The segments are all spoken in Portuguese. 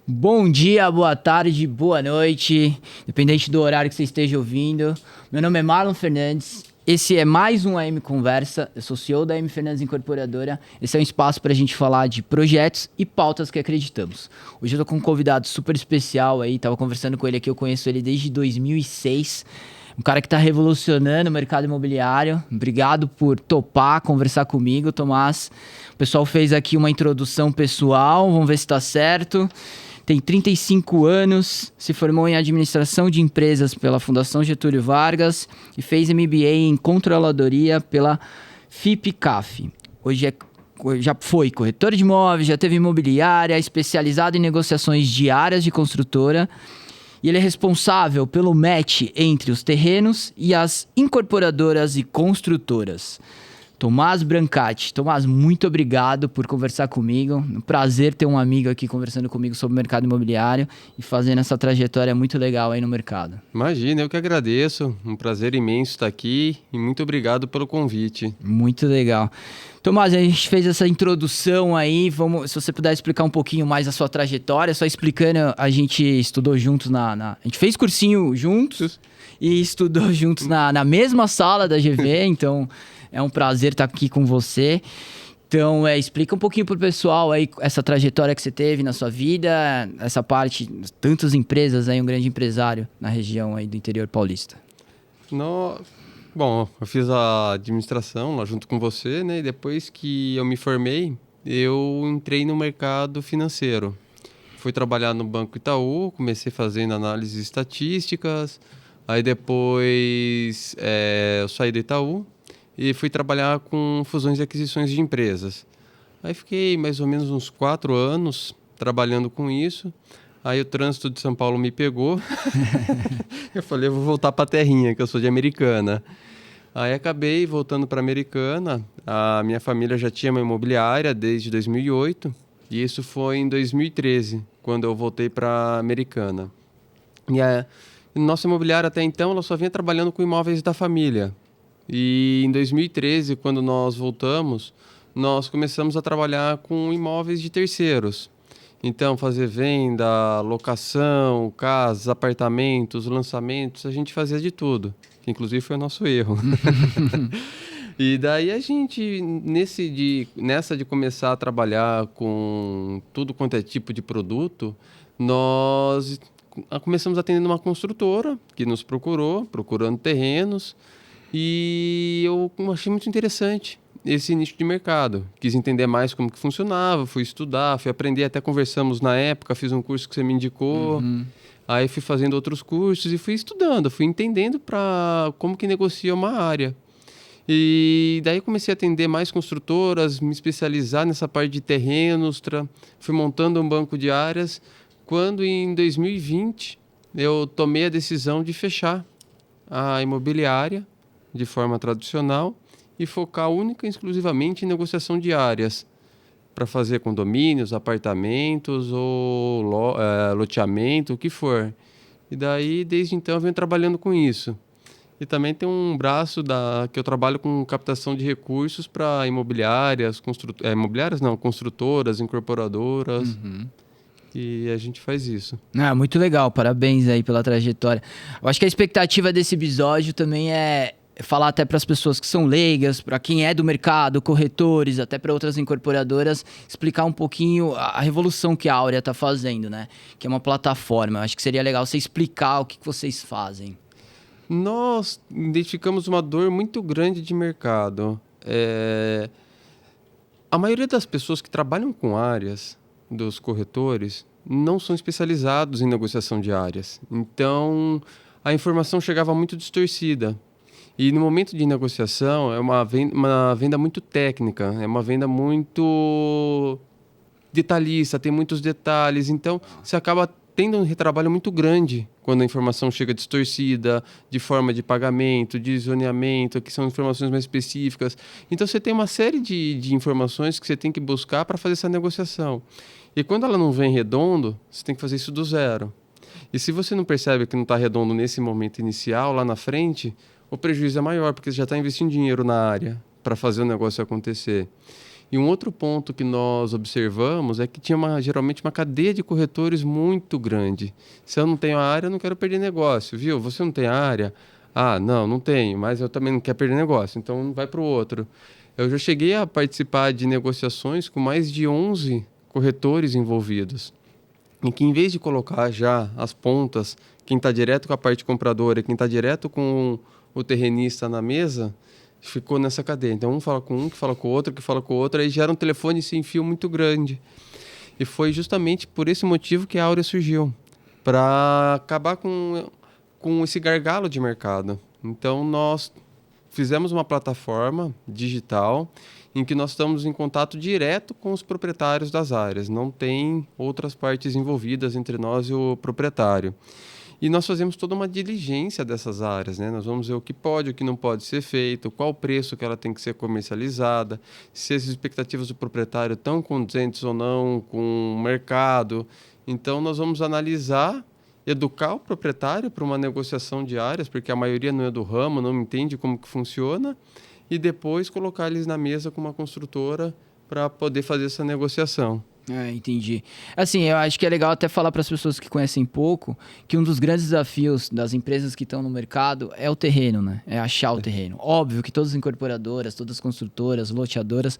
Bom dia, boa tarde, boa noite, dependente do horário que você esteja ouvindo. Meu nome é Marlon Fernandes, esse é mais um AM Conversa, eu sou CEO da AM Fernandes Incorporadora. Esse é um espaço para a gente falar de projetos e pautas que acreditamos. Hoje eu tô com um convidado super especial aí, tava conversando com ele aqui, eu conheço ele desde 2006. Um cara que está revolucionando o mercado imobiliário. Obrigado por topar, conversar comigo, Tomás. O pessoal fez aqui uma introdução pessoal, vamos ver se está certo. Tem 35 anos, se formou em administração de empresas pela Fundação Getúlio Vargas e fez MBA em controladoria pela FIP-CAF. Já foi corretor de imóveis, já teve imobiliária, especializado em negociações diárias de construtora. E ele é responsável pelo match entre os terrenos e as incorporadoras e construtoras. Tomás Brancati. Tomás, muito obrigado por conversar comigo. Um prazer ter um amigo aqui conversando comigo sobre o mercado imobiliário e fazendo essa trajetória muito legal aí no mercado. Imagina, eu que agradeço. Um prazer imenso estar aqui e muito obrigado pelo convite. Muito legal. Tomás, a gente fez essa introdução aí, se você puder explicar um pouquinho mais a sua trajetória, só explicando, a gente estudou juntos a gente fez cursinho juntos e estudou juntos na mesma sala da GV, então é um prazer estar aqui com você. Então, explica um pouquinho pro pessoal aí essa trajetória que você teve na sua vida, essa parte, tantas empresas aí, um grande empresário na região aí do interior paulista. Bom, eu fiz a administração lá junto com você, né? E depois que eu me formei, eu entrei no mercado financeiro. Fui trabalhar no Banco Itaú, comecei fazendo análises estatísticas. Aí depois eu saí do Itaú e fui trabalhar com fusões e aquisições de empresas. Aí fiquei mais ou menos uns 4 anos trabalhando com isso. Aí o trânsito de São Paulo me pegou. Eu falei, eu vou voltar para a terrinha, que eu sou de Americana. Aí acabei voltando para Americana. A minha família já tinha uma imobiliária desde 2008. E isso foi em 2013, quando eu voltei para Americana. E a nossa imobiliária até então ela só vinha trabalhando com imóveis da família. E em 2013, quando nós voltamos, nós começamos a trabalhar com imóveis de terceiros. Então, fazer venda, locação, casas, apartamentos, lançamentos, a gente fazia de tudo. Que inclusive foi o nosso erro. E daí a gente, nessa de começar a trabalhar com tudo quanto é tipo de produto, nós começamos atendendo uma construtora que nos procurando terrenos. E eu achei muito interessante esse nicho de mercado. Quis entender mais como que funcionava, fui estudar, fui aprender, até conversamos na época, fiz um curso que você me indicou. Aí fui fazendo outros cursos e fui estudando, fui entendendo como que negocia uma área. E daí comecei a atender mais construtoras, me especializar nessa parte de terrenos, fui montando um banco de áreas, quando em 2020 eu tomei a decisão de fechar a imobiliária de forma tradicional e focar única e exclusivamente em negociação de áreas para fazer condomínios, apartamentos ou loteamento, o que for. E daí, desde então, eu venho trabalhando com isso. E também tem um braço que eu trabalho com captação de recursos para imobiliárias, construtoras, incorporadoras. E a gente faz isso. Muito legal, parabéns aí pela trajetória. Eu acho que a expectativa desse episódio também é falar até para as pessoas que são leigas, para quem é do mercado, corretores, até para outras incorporadoras, explicar um pouquinho a revolução que a Áurea está fazendo, né? Que é uma plataforma. Eu acho que seria legal você explicar o que vocês fazem. Nós identificamos uma dor muito grande de mercado. A maioria das pessoas que trabalham com áreas dos corretores não são especializados em negociação de áreas. Então, a informação chegava muito distorcida. E no momento de negociação, é uma venda muito técnica, é uma venda muito detalhista, tem muitos detalhes. Então, você acaba tendo um retrabalho muito grande quando a informação chega distorcida, de forma de pagamento, de zoneamento, que são informações mais específicas. Então, você tem uma série de informações que você tem que buscar para fazer essa negociação. E quando ela não vem redondo, você tem que fazer isso do zero. E se você não percebe que não está redondo nesse momento inicial, lá na frente, o prejuízo é maior, porque você já está investindo dinheiro na área para fazer o negócio acontecer. E um outro ponto que nós observamos é que tinha geralmente uma cadeia de corretores muito grande. Se eu não tenho a área, eu não quero perder negócio, viu? Você não tem a área? Ah, não tenho, mas eu também não quero perder negócio, então vai para o outro. Eu já cheguei a participar de negociações com mais de 11 corretores envolvidos, em que em vez de colocar já as pontas, quem está direto com a parte compradora e quem está direto com o terrenista na mesa, ficou nessa cadeia. Então um fala com um, que fala com o outro, que fala com o outro, aí gera um telefone sem fio muito grande. E foi justamente por esse motivo que a Áurea surgiu, para acabar com esse gargalo de mercado. Então nós fizemos uma plataforma digital em que nós estamos em contato direto com os proprietários das áreas. Não tem outras partes envolvidas entre nós e o proprietário. E nós fazemos toda uma diligência dessas áreas, né? Nós vamos ver o que pode, o que não pode ser feito, qual o preço que ela tem que ser comercializada, se as expectativas do proprietário estão condizentes ou não com o mercado. Então nós vamos analisar, educar o proprietário para uma negociação de áreas, porque a maioria não é do ramo, não entende como que funciona, e depois colocar eles na mesa com uma construtora para poder fazer essa negociação. Entendi. Assim, eu acho que é legal até falar para as pessoas que conhecem pouco que um dos grandes desafios das empresas que estão no mercado é o terreno, né? É achar o terreno. Óbvio que todas as incorporadoras, todas as construtoras, loteadoras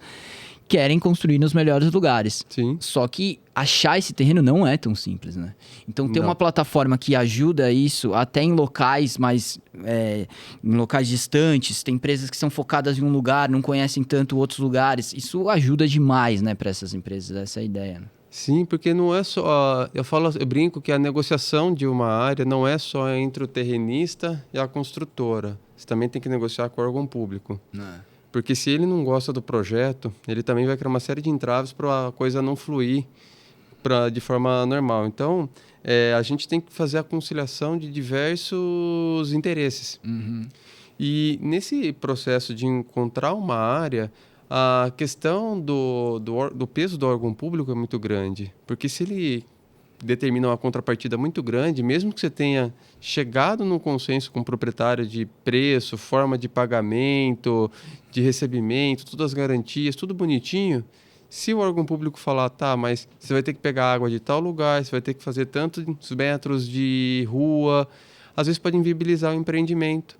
querem construir nos melhores lugares. Sim. Só que achar esse terreno não é tão simples, né? Então, ter uma plataforma que ajuda isso até em locais mais... em locais distantes, tem empresas que são focadas em um lugar, não conhecem tanto outros lugares. Isso ajuda demais, né, para essas empresas, essa é a ideia, né? Sim, porque não é só... Eu brinco que a negociação de uma área não é só entre o terrenista e a construtora. Você também tem que negociar com o órgão público. Porque se ele não gosta do projeto, ele também vai criar uma série de entraves para a coisa não fluir de forma normal. Então, a gente tem que fazer a conciliação de diversos interesses. E nesse processo de encontrar uma área, a questão do peso do órgão público é muito grande. Porque se ele determina uma contrapartida muito grande, mesmo que você tenha chegado num consenso com o proprietário de preço, forma de pagamento, de recebimento, todas as garantias, tudo bonitinho, se o órgão público falar, tá, mas você vai ter que pegar água de tal lugar, você vai ter que fazer tantos metros de rua, às vezes pode inviabilizar o empreendimento.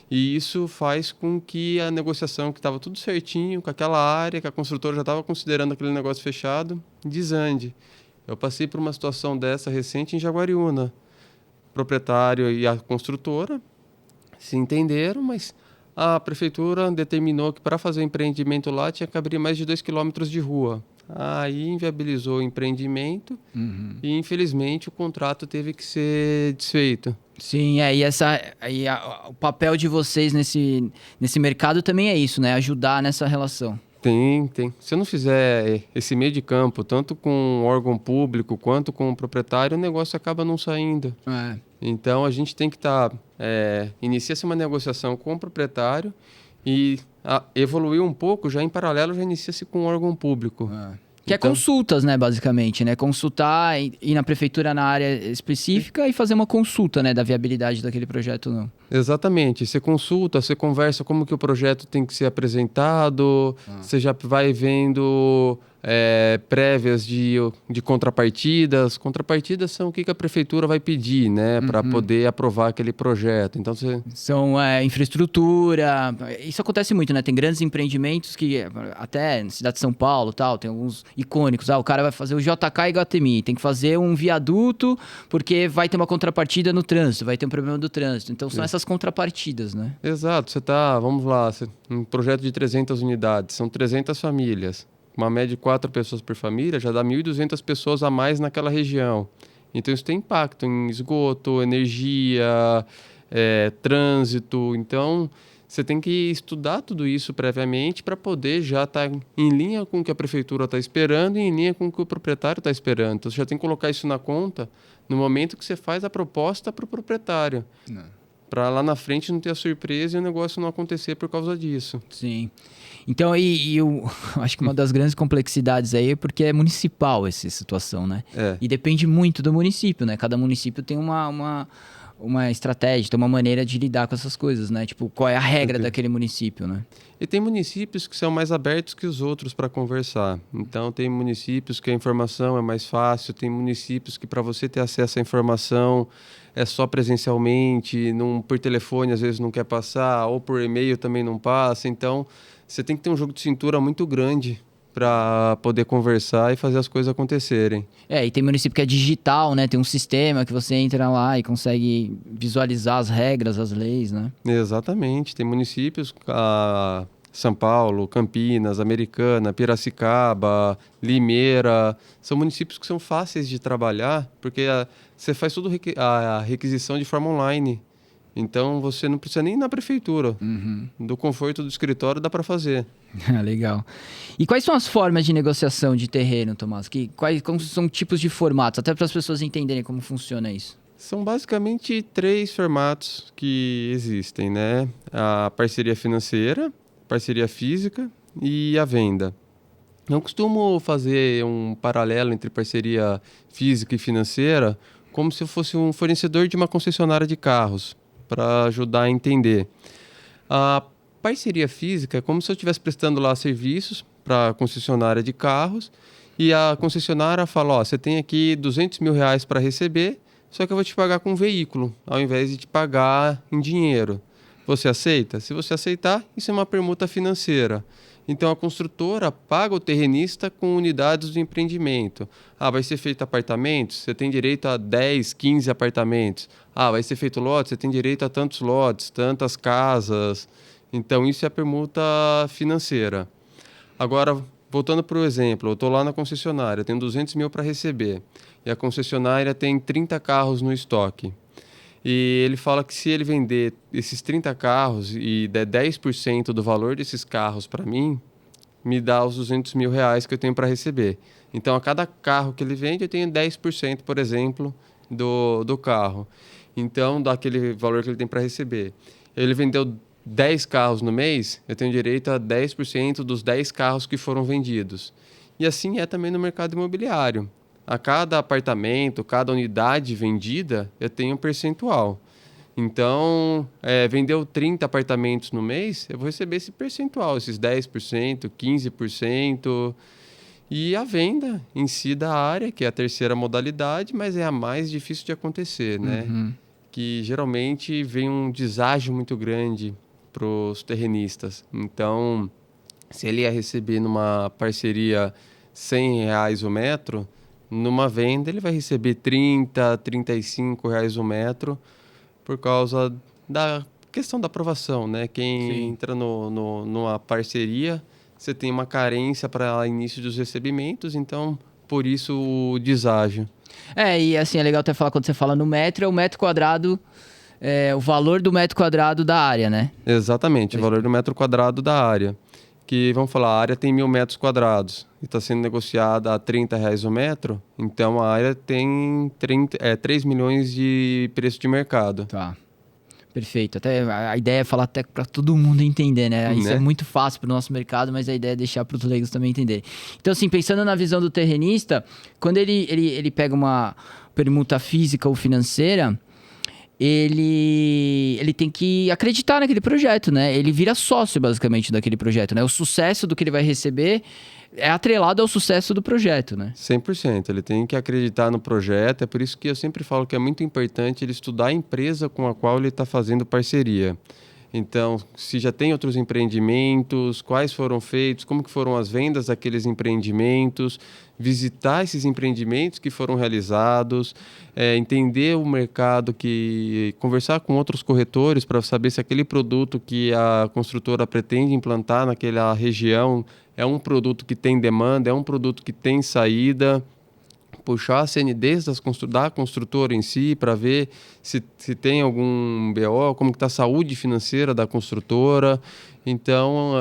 E isso faz com que a negociação, que estava tudo certinho, com aquela área, que a construtora já estava considerando aquele negócio fechado, desande. Eu passei por uma situação dessa recente em Jaguariúna. O proprietário e a construtora se entenderam, mas a prefeitura determinou que para fazer o empreendimento lá tinha que abrir mais de 2 quilômetros de rua. Aí inviabilizou o empreendimento e, infelizmente, o contrato teve que ser desfeito. Sim, o papel de vocês nesse mercado também é isso, né? Ajudar nessa relação. Tem. Se eu não fizer esse meio de campo, tanto com o órgão público quanto com o proprietário, o negócio acaba não saindo. Então, a gente tem que inicia-se uma negociação com o proprietário e evoluir um pouco, já em paralelo, já inicia-se com o órgão público. Que então, é consultas, né, basicamente, né? Consultar, ir na prefeitura na área específica e fazer uma consulta, né, da viabilidade daquele projeto ou não. Exatamente. Você consulta, você conversa como que o projeto tem que ser apresentado, você já vai vendo prévias de contrapartidas. Contrapartidas são o que a prefeitura vai pedir, né, para poder aprovar aquele projeto. Então, são infraestrutura. Isso acontece muito, né? Tem grandes empreendimentos que, até na cidade de São Paulo, tal, tem alguns icônicos. O cara vai fazer o JK e Iguatemi, tem que fazer um viaduto porque vai ter uma contrapartida no trânsito, vai ter um problema do trânsito. Então, são essas contrapartidas, né? Exato. Vamos lá, um projeto de 300 unidades, são 300 famílias. Uma média de 4 pessoas por família já dá 1.200 pessoas a mais naquela região. Então, isso tem impacto em esgoto, energia, trânsito. Então, você tem que estudar tudo isso previamente para poder já estar em linha com o que a prefeitura está esperando e em linha com o que o proprietário está esperando. Então, você já tem que colocar isso na conta no momento que você faz a proposta para o proprietário. Para lá na frente não ter a surpresa e o negócio não acontecer por causa disso. Sim. Então, eu acho que uma das grandes complexidades aí é porque é municipal essa situação, né? E depende muito do município, né? Cada município tem uma estratégia, tem uma maneira de lidar com essas coisas, né? Tipo, qual é a regra daquele município, né? E tem municípios que são mais abertos que os outros para conversar. Então, tem municípios que a informação é mais fácil, tem municípios que para você ter acesso à informação é só presencialmente, não, por telefone às vezes não quer passar, ou por e-mail também não passa. Então, você tem que ter um jogo de cintura muito grande para poder conversar e fazer as coisas acontecerem. E tem município que é digital, né? Tem um sistema que você entra lá e consegue visualizar as regras, as leis, né? Exatamente. Tem municípios, São Paulo, Campinas, Americana, Piracicaba, Limeira, são municípios que são fáceis de trabalhar, porque você faz tudo a requisição de forma online. Então, você não precisa nem ir na prefeitura. Do conforto do escritório dá para fazer. Legal. E quais são as formas de negociação de terreno, Tomás? Como são tipos de formatos? Até para as pessoas entenderem como funciona isso. São basicamente 3 formatos que existem, né? A parceria financeira, parceria física e a venda. Eu costumo fazer um paralelo entre parceria física e financeira como se eu fosse um fornecedor de uma concessionária de carros, para ajudar a entender. A parceria física é como se eu estivesse prestando lá serviços para a concessionária de carros e a concessionária fala, ó, você tem aqui R$200 mil para receber, só que eu vou te pagar com um veículo, ao invés de te pagar em dinheiro. Você aceita? Se você aceitar, isso é uma permuta financeira. Então, a construtora paga o terrenista com unidades do empreendimento. Vai ser feito apartamentos? Você tem direito a 10, 15 apartamentos. Vai ser feito lotes? Você tem direito a tantos lotes, tantas casas. Então, isso é a permuta financeira. Agora, voltando para o exemplo, eu estou lá na concessionária, tenho R$200 mil para receber. E a concessionária tem 30 carros no estoque. E ele fala que se ele vender esses 30 carros e der 10% do valor desses carros para mim, me dá os R$200 mil que eu tenho para receber. Então, a cada carro que ele vende, eu tenho 10%, por exemplo, do carro. Então, daquele valor que ele tem para receber. Ele vendeu 10 carros no mês, eu tenho direito a 10% dos 10 carros que foram vendidos. E assim é também no mercado imobiliário. A cada apartamento, cada unidade vendida, eu tenho um percentual. Então, vendeu 30 apartamentos no mês, eu vou receber esse percentual, esses 10%, 15%. E a venda em si da área, que é a terceira modalidade, mas é a mais difícil de acontecer, né? Que geralmente vem um deságio muito grande para os terrenistas. Então, se ele ia receber numa parceria R$100 o metro, numa venda ele vai receber R$30, R$35 o metro por causa da questão da aprovação, né? Quem entra numa parceria, você tem uma carência para início dos recebimentos, então por isso o deságio. E assim, é legal até falar quando você fala no metro, é o metro quadrado, o valor do metro quadrado da área, né? Exatamente, o valor do metro quadrado da área. Que, vamos falar, a área tem 1.000 metros quadrados e está sendo negociada a R$30 o metro, então a área tem 3 milhões de preço de mercado. Tá, perfeito. Até a ideia é falar até para todo mundo entender, né? Isso é muito fácil para o nosso mercado, mas a ideia é deixar para os leigos também entenderem. Então, assim, pensando na visão do terrenista, quando ele pega uma permuta física ou financeira, ele tem que acreditar naquele projeto, né? Ele vira sócio, basicamente, daquele projeto, né? O sucesso do que ele vai receber é atrelado ao sucesso do projeto, né? 100%. Ele tem que acreditar no projeto. É por isso que eu sempre falo que é muito importante ele estudar a empresa com a qual ele está fazendo parceria. Então, se já tem outros empreendimentos, quais foram feitos, como que foram as vendas daqueles empreendimentos, visitar esses empreendimentos que foram realizados, entender o mercado, conversar com outros corretores para saber se aquele produto que a construtora pretende implantar naquela região é um produto que tem demanda, é um produto que tem saída. Puxar as CNDs da construtora em si para ver se tem algum BO, como está a saúde financeira da construtora. Então,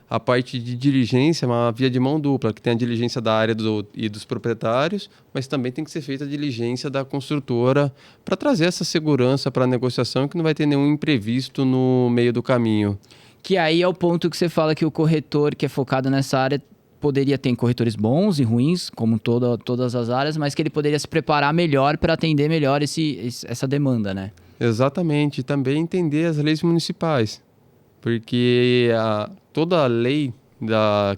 a parte de diligência é uma via de mão dupla, que tem a diligência da área e dos proprietários, mas também tem que ser feita a diligência da construtora para trazer essa segurança para a negociação, que não vai ter nenhum imprevisto no meio do caminho. Que aí é o ponto que você fala que o corretor que é focado nessa área poderia ter corretores bons e ruins, como todas as áreas, mas que ele poderia se preparar melhor para atender melhor essa demanda, né? Exatamente. E também entender as leis municipais. Porque toda a lei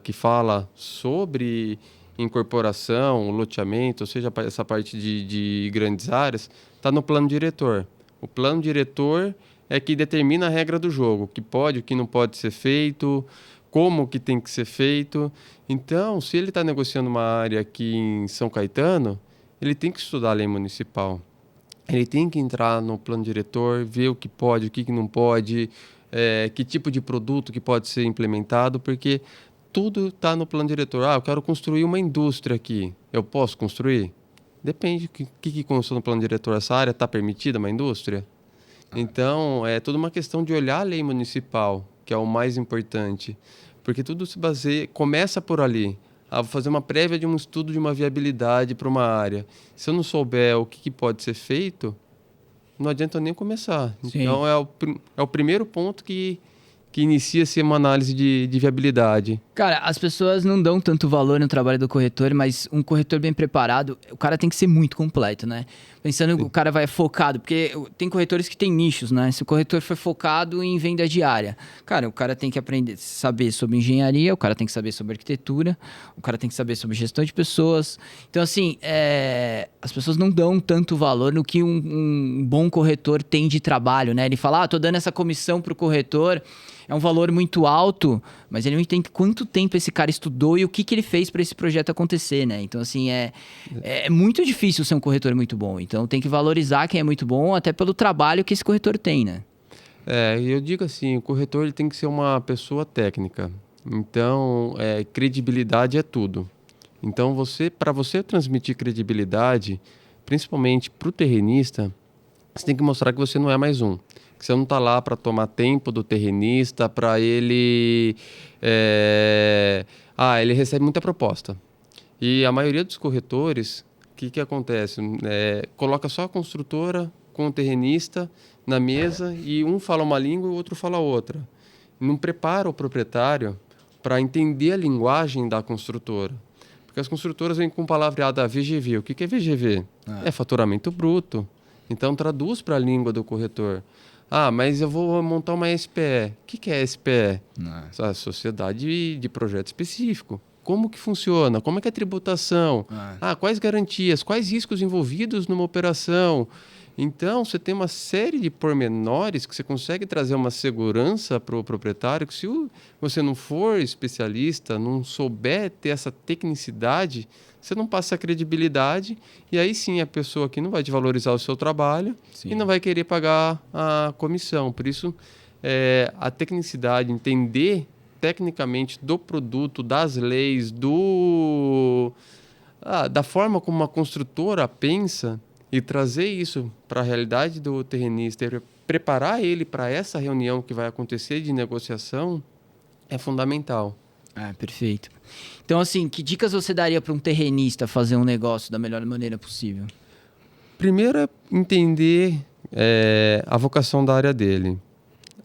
que fala sobre incorporação, loteamento, ou seja, essa parte de grandes áreas, está no plano diretor. O plano diretor é que determina a regra do jogo, o que pode, o que não pode ser feito, como que tem que ser feito. Então, se ele está negociando uma área aqui em São Caetano, ele tem que estudar a lei municipal. Ele tem que entrar no plano diretor, ver o que pode, o que não pode, que tipo de produto que pode ser implementado, porque tudo está no plano diretor. Eu quero construir uma indústria aqui. Eu posso construir? Depende do que constou no plano diretor. Essa área está permitida, uma indústria? Então, é toda uma questão de olhar a lei municipal, que é o mais importante. Porque tudo se baseia, começa por ali. Vou fazer uma prévia de um estudo de uma viabilidade para uma área. Se eu não souber o que pode ser feito, não adianta nem começar. Sim. Então, é o primeiro ponto que inicia-se uma análise de viabilidade. Cara, as pessoas não dão tanto valor no trabalho do corretor, mas um corretor bem preparado, o cara tem que ser muito completo, né? Pensando que o cara vai focado, porque tem corretores que têm nichos, né? Se o corretor for focado em venda diária, cara, o cara tem que aprender, saber sobre engenharia, o cara tem que saber sobre arquitetura, o cara tem que saber sobre gestão de pessoas. Então, assim, as pessoas não dão tanto valor no que um bom corretor tem de trabalho, né? Ele fala, tô dando essa comissão pro corretor, é um valor muito alto, mas ele não entende quanto tempo esse cara estudou e o que ele fez para esse projeto acontecer, né? Então, assim, é muito difícil ser um corretor muito bom. Então, tem que valorizar quem é muito bom, até pelo trabalho que esse corretor tem, né? Eu digo assim, o corretor ele tem que ser uma pessoa técnica. Então, credibilidade é tudo. Então, para você transmitir credibilidade, principalmente para o terrenista, você tem que mostrar que você não é mais um. Que você não está lá para tomar tempo do terrenista, para ele... ele recebe muita proposta. E a maioria dos corretores, o que acontece? Coloca só a construtora com o terrenista na mesa e um fala uma língua e o outro fala outra. Não prepara o proprietário para entender a linguagem da construtora. Porque as construtoras vêm com palavreada VGV. O que é VGV? É faturamento bruto. Então, traduz para a língua do corretor. Mas eu vou montar uma SPE. O que é SPE? A Sociedade de Projeto Específico. Como que funciona? Como é que é a tributação? Quais garantias? Quais riscos envolvidos numa operação? Então, você tem uma série de pormenores que você consegue trazer uma segurança para o proprietário, que se você não for especialista, não souber ter essa tecnicidade, você não passa a credibilidade e aí sim a pessoa aqui não vai te valorizar o seu trabalho e não vai querer pagar a comissão. Por isso, a tecnicidade, entender tecnicamente do produto, das leis, da forma como uma construtora pensa e trazer isso para a realidade do terrenista e preparar ele para essa reunião que vai acontecer de negociação é fundamental. Perfeito. Então, assim, que dicas você daria para um terrenista fazer um negócio da melhor maneira possível? Primeiro é entender a vocação da área dele.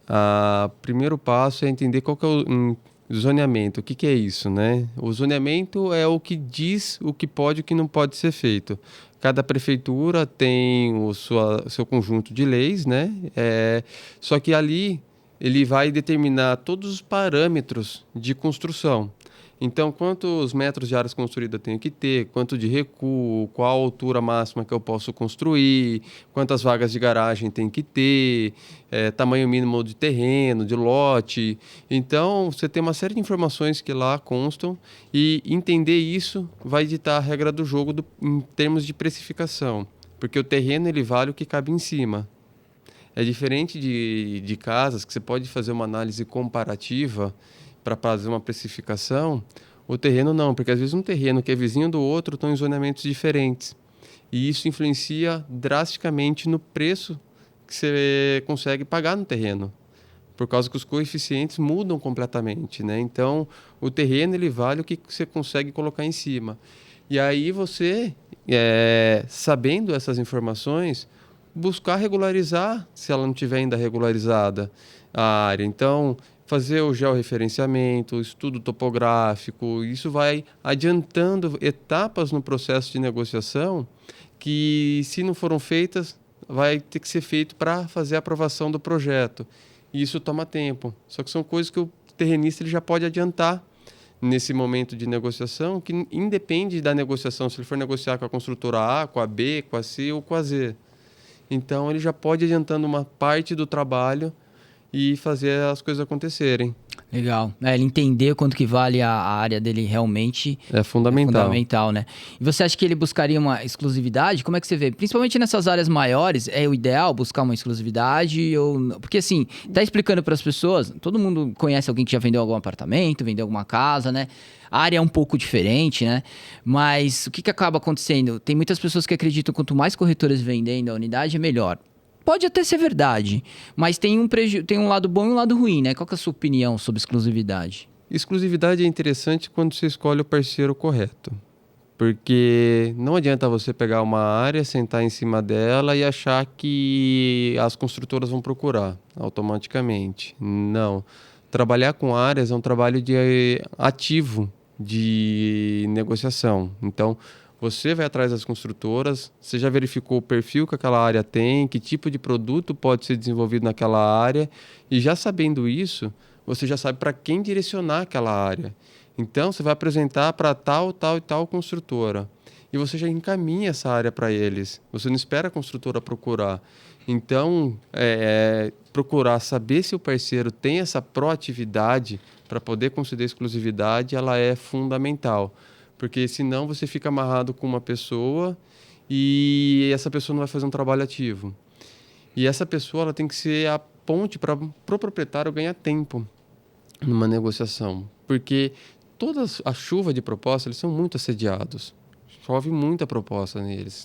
O primeiro passo é entender qual que é o zoneamento. O que é isso, né? O zoneamento é o que diz o que pode e o que não pode ser feito. Cada prefeitura tem o seu conjunto de leis, né? Só que ali ele vai determinar todos os parâmetros de construção. Então, quantos metros de áreas construídas eu tenho que ter, quanto de recuo, qual a altura máxima que eu posso construir, quantas vagas de garagem tem que ter, tamanho mínimo de terreno, de lote. Então, você tem uma série de informações que lá constam e entender isso vai ditar a regra do jogo em termos de precificação, porque o terreno ele vale o que cabe em cima. É diferente de casas que você pode fazer uma análise comparativa para fazer uma precificação. O terreno não, porque às vezes um terreno que é vizinho do outro estão em zoneamentos diferentes. E isso influencia drasticamente no preço que você consegue pagar no terreno, por causa que os coeficientes mudam completamente, né? Então, o terreno ele vale o que você consegue colocar em cima. E aí você, sabendo essas informações, buscar regularizar, se ela não tiver ainda regularizada a área. Então, fazer o georreferenciamento, estudo topográfico. Isso vai adiantando etapas no processo de negociação que, se não foram feitas, vai ter que ser feito para fazer a aprovação do projeto. E isso toma tempo. Só que são coisas que o terrenista ele já pode adiantar nesse momento de negociação, que independe da negociação, se ele for negociar com a construtora A, com a B, com a C ou com a Z. Então, ele já pode ir adiantando uma parte do trabalho e fazer as coisas acontecerem. Legal. Ele entender quanto que vale a área dele realmente é fundamental. É fundamental, né? E você acha que ele buscaria uma exclusividade? Como é que você vê? Principalmente nessas áreas maiores, é o ideal buscar uma exclusividade? Porque assim, tá explicando para as pessoas, todo mundo conhece alguém que já vendeu algum apartamento, vendeu alguma casa, né? A área é um pouco diferente, né? Mas o que acaba acontecendo? Tem muitas pessoas que acreditam que quanto mais corretores vendendo a unidade, é melhor. Pode até ser verdade, mas tem um lado bom e um lado ruim, né? Qual que é a sua opinião sobre exclusividade? Exclusividade é interessante quando você escolhe o parceiro correto. Porque não adianta você pegar uma área, sentar em cima dela e achar que as construtoras vão procurar automaticamente. Não. Trabalhar com áreas é um trabalho ativo de negociação. Então, você vai atrás das construtoras, você já verificou o perfil que aquela área tem, que tipo de produto pode ser desenvolvido naquela área, e já sabendo isso, você já sabe para quem direcionar aquela área. Então, você vai apresentar para tal, tal e tal construtora, e você já encaminha essa área para eles. Você não espera a construtora procurar. Então, procurar saber se o parceiro tem essa proatividade para poder conceder exclusividade, ela é fundamental. Porque senão você fica amarrado com uma pessoa e essa pessoa não vai fazer um trabalho ativo. E essa pessoa ela tem que ser a ponte para o proprietário ganhar tempo numa negociação. Porque toda a chuva de propostas, eles são muito assediados. Chove muita proposta neles.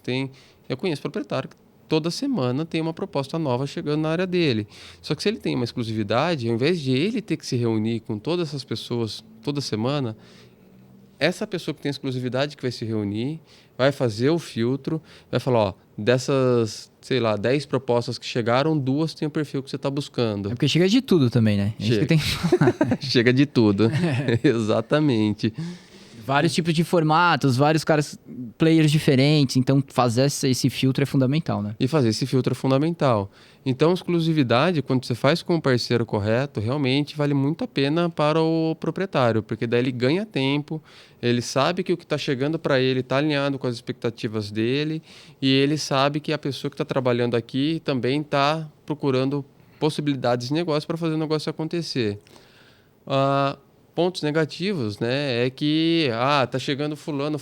Eu conheço proprietário que toda semana tem uma proposta nova chegando na área dele. Só que se ele tem uma exclusividade, ao invés de ele ter que se reunir com todas essas pessoas toda semana, essa pessoa que tem exclusividade que vai se reunir, vai fazer o filtro, vai falar, dessas, 10 propostas que chegaram, 2 têm o perfil que você está buscando. É porque chega de tudo também, né? Chega. Isso que tem que falar. Chega de tudo, exatamente. Vários tipos de formatos, vários players diferentes, então fazer esse filtro é fundamental, né? E fazer esse filtro é fundamental. Então, exclusividade, quando você faz com o parceiro correto, realmente vale muito a pena para o proprietário, porque daí ele ganha tempo, ele sabe que o que está chegando para ele está alinhado com as expectativas dele, e ele sabe que a pessoa que está trabalhando aqui também está procurando possibilidades de negócio para fazer o negócio acontecer. Pontos negativos, né? É que, tá chegando fulano.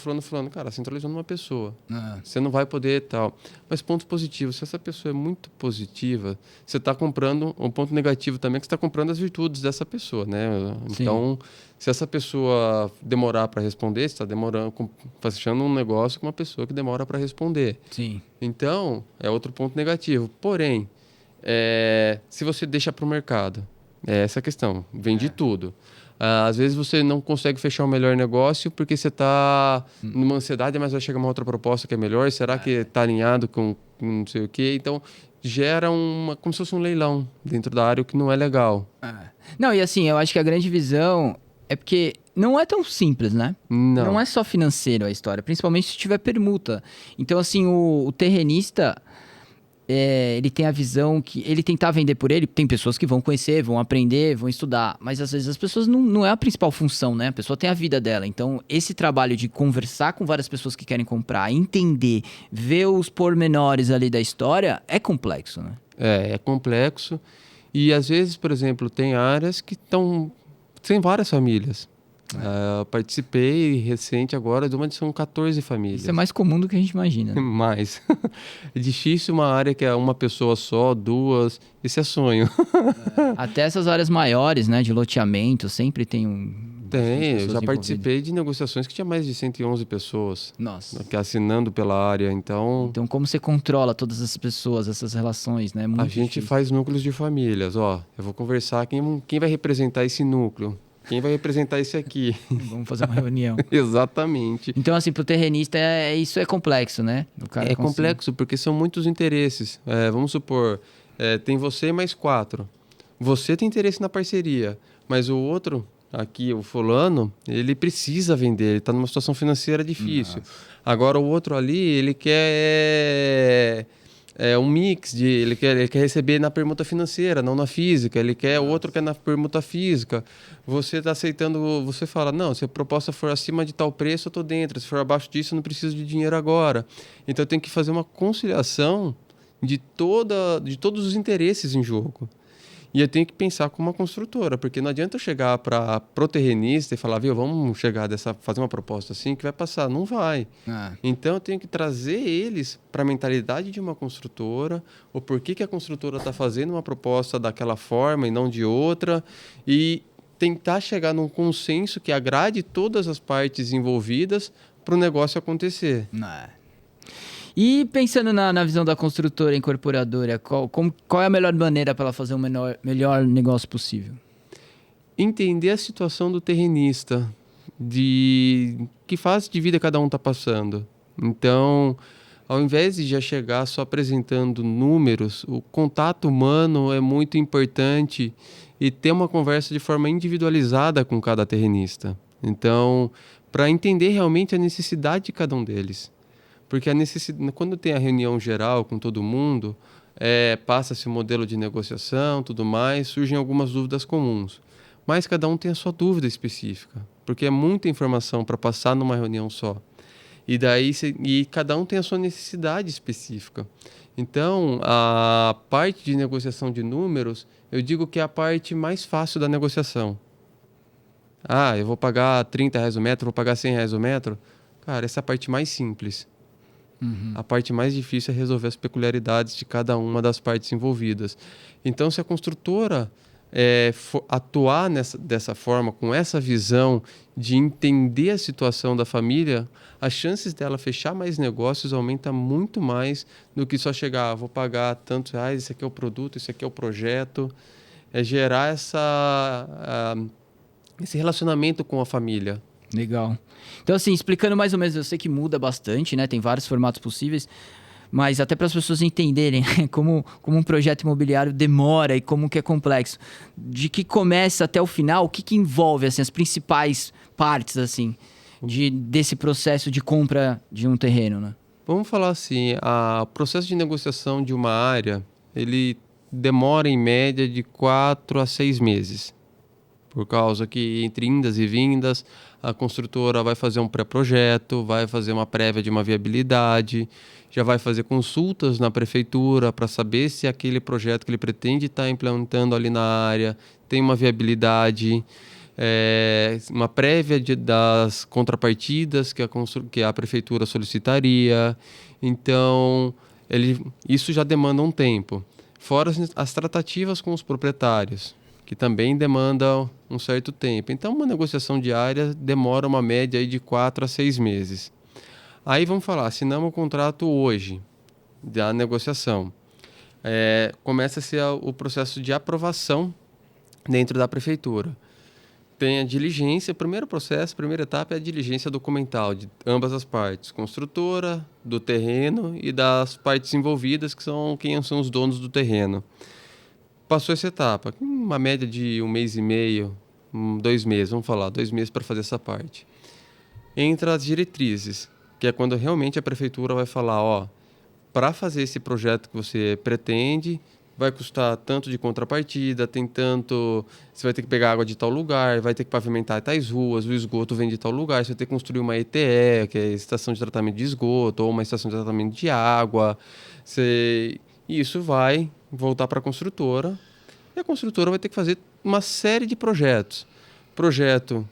Cara, centralizou numa pessoa. Você não vai poder tal. Mas pontos positivos, se essa pessoa é muito positiva, você está comprando. Um ponto negativo também é que você está comprando as virtudes dessa pessoa, né? Sim. Então, se essa pessoa demorar para responder, você está fechando um negócio com uma pessoa que demora para responder. Sim. Então, é outro ponto negativo. Porém, se você deixa para o mercado, é essa a questão. Vende tudo. Às vezes você não consegue fechar o melhor negócio porque você está numa ansiedade, mas vai chegar uma outra proposta que é melhor. Será que está alinhado com não sei o quê? Então, gera como se fosse um leilão dentro da área, o que não é legal. Não, e assim, eu acho que a grande visão é porque não é tão simples, né? Não é só financeiro a história, principalmente se tiver permuta. Então, assim, o terrenista... ele tem a visão que ele tentar vender por ele, tem pessoas que vão conhecer, vão aprender, vão estudar, mas às vezes as pessoas não é a principal função, né? A pessoa tem a vida dela, então esse trabalho de conversar com várias pessoas que querem comprar, entender, ver os pormenores ali da história é complexo, né? É complexo e às vezes, por exemplo, tem áreas que tem várias famílias. Eu participei recente agora de uma que são 14 famílias. Isso é mais comum do que a gente imagina. Né? Mais. É difícil uma área que é uma pessoa só, 2. Isso é sonho. Até essas áreas maiores, né, de loteamento, sempre tem eu já participei de negociações que tinha mais de 111 pessoas. Nossa. Que assinando pela área, então como você controla todas essas pessoas, essas relações, né? Muito a gente difícil. faz núcleos de famílias. Eu vou conversar quem vai representar esse núcleo. Quem vai representar esse aqui? Vamos fazer uma reunião. Exatamente. Então, assim, para o terrenista, isso é complexo, né? Complexo, porque são muitos interesses. Vamos supor, tem você e mais 4. você tem interesse na parceria, mas o outro, aqui o fulano, ele precisa vender, ele está numa situação financeira difícil. Agora o outro ali, ele quer um mix ele quer receber na permuta financeira, não na física. O outro quer na permuta física. Você está aceitando, você fala, não, se a proposta for acima de tal preço, eu estou dentro. Se for abaixo disso, eu não preciso de dinheiro agora. Então eu tenho que fazer uma conciliação de todos os interesses em jogo. E eu tenho que pensar como uma construtora, porque não adianta eu chegar para pro terrenista e falar, viu, vamos fazer uma proposta assim que vai passar. Não vai. Então eu tenho que trazer eles para a mentalidade de uma construtora, o porquê que a construtora está fazendo uma proposta daquela forma e não de outra, e tentar chegar num consenso que agrade todas as partes envolvidas para o negócio acontecer. E pensando na visão da construtora incorporadora, qual é a melhor maneira para ela fazer o melhor negócio possível? Entender a situação do terrenista, de que fase de vida cada um está passando. Então, ao invés de já chegar só apresentando números, o contato humano é muito importante e ter uma conversa de forma individualizada com cada terrenista. Então, para entender realmente a necessidade de cada um deles. Porque quando tem a reunião geral com todo mundo, passa-se o modelo de negociação, tudo mais, surgem algumas dúvidas comuns. Mas cada um tem a sua dúvida específica, porque é muita informação para passar numa reunião só. E cada um tem a sua necessidade específica. Então, a parte de negociação de números, eu digo que é a parte mais fácil da negociação. Eu vou pagar R$30 o metro, vou pagar R$100 o metro. Cara, essa é a parte mais simples. A parte mais difícil é resolver as peculiaridades de cada uma das partes envolvidas. Então, se a construtora atuar dessa forma, com essa visão de entender a situação da família, as chances dela fechar mais negócios aumenta muito mais do que só chegar, vou pagar tantos reais, esse aqui é o produto, esse aqui é o projeto. É gerar esse relacionamento com a família. Legal. Então, assim, explicando mais ou menos, eu sei que muda bastante, né? Tem vários formatos possíveis, mas até para as pessoas entenderem como um projeto imobiliário demora e como que é complexo. De que começa até o final, o que envolve, assim, as principais partes, assim, desse processo de compra de um terreno, né? Vamos falar assim, o processo de negociação de uma área, ele demora em média de 4 a 6 meses. Por causa que entre indas e vindas, a construtora vai fazer um pré-projeto, vai fazer uma prévia de uma viabilidade, já vai fazer consultas na prefeitura para saber se aquele projeto que ele pretende estar implantando ali na área tem uma viabilidade, uma prévia das contrapartidas que a prefeitura solicitaria. Então, isso já demanda um tempo. Fora as tratativas com os proprietários, que também demanda um certo tempo. Então, uma negociação diária demora uma média aí de 4 a 6 meses. Aí vamos falar, assinamos o contrato hoje da negociação. Começa-se o processo de aprovação dentro da prefeitura. Tem a diligência, o primeiro processo, a primeira etapa é a diligência documental de ambas as partes, construtora, do terreno e das partes envolvidas, que são quem são os donos do terreno. Passou essa etapa, uma média de 1 mês e meio, 2 meses, vamos falar, 2 meses para fazer essa parte. Entra as diretrizes, que é quando realmente a prefeitura vai falar, para fazer esse projeto que você pretende, vai custar tanto de contrapartida, tem tanto, você vai ter que pegar água de tal lugar, vai ter que pavimentar tais ruas, o esgoto vem de tal lugar, você vai ter que construir uma ETE, que é estação de tratamento de esgoto, ou uma estação de tratamento de água. Isso vai voltar para a construtora, e a construtora vai ter que fazer uma série de projetos. Projeto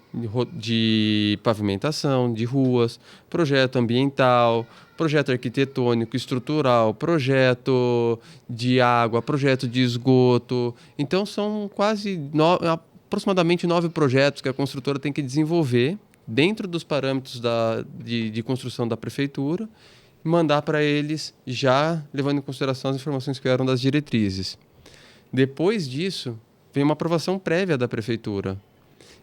de pavimentação, de ruas, projeto ambiental, projeto arquitetônico, estrutural, projeto de água, projeto de esgoto. Então, são aproximadamente 9 projetos que a construtora tem que desenvolver dentro dos parâmetros de construção da prefeitura e mandar para eles, já levando em consideração as informações que vieram das diretrizes. Depois disso, vem uma aprovação prévia da prefeitura,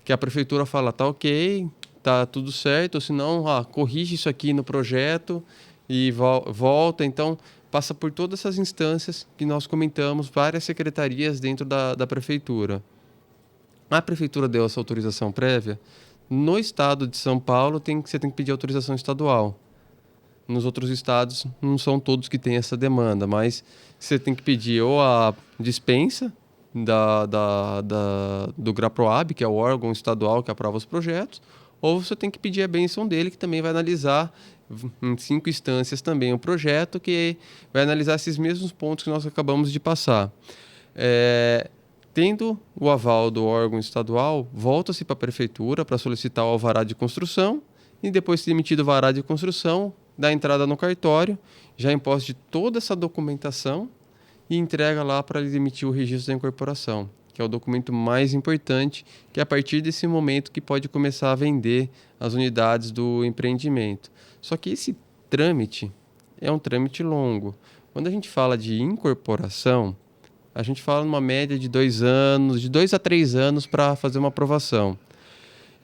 que a prefeitura fala, tá ok, tá tudo certo, ou se não, corrige isso aqui no projeto e volta. Então, passa por todas essas instâncias que nós comentamos, várias secretarias dentro da prefeitura. A prefeitura deu essa autorização prévia. No estado de São Paulo, você tem que pedir autorização estadual. Nos outros estados, não são todos que têm essa demanda, mas você tem que pedir ou a dispensa do GRAPROAB, que é o órgão estadual que aprova os projetos, ou você tem que pedir a bênção dele, que também vai analisar em 5 instâncias também o projeto, que vai analisar esses mesmos pontos que nós acabamos de passar. Tendo o aval do órgão estadual, volta-se para a prefeitura para solicitar o alvará de construção e depois de emitido o alvará de construção, dá entrada no cartório, já imposta de toda essa documentação e entrega lá para ele emitir o registro da incorporação, que é o documento mais importante, que é a partir desse momento que pode começar a vender as unidades do empreendimento. Só que esse trâmite é um trâmite longo. Quando a gente fala de incorporação, a gente fala numa média de 2 anos, de 2 a 3 anos para fazer uma aprovação.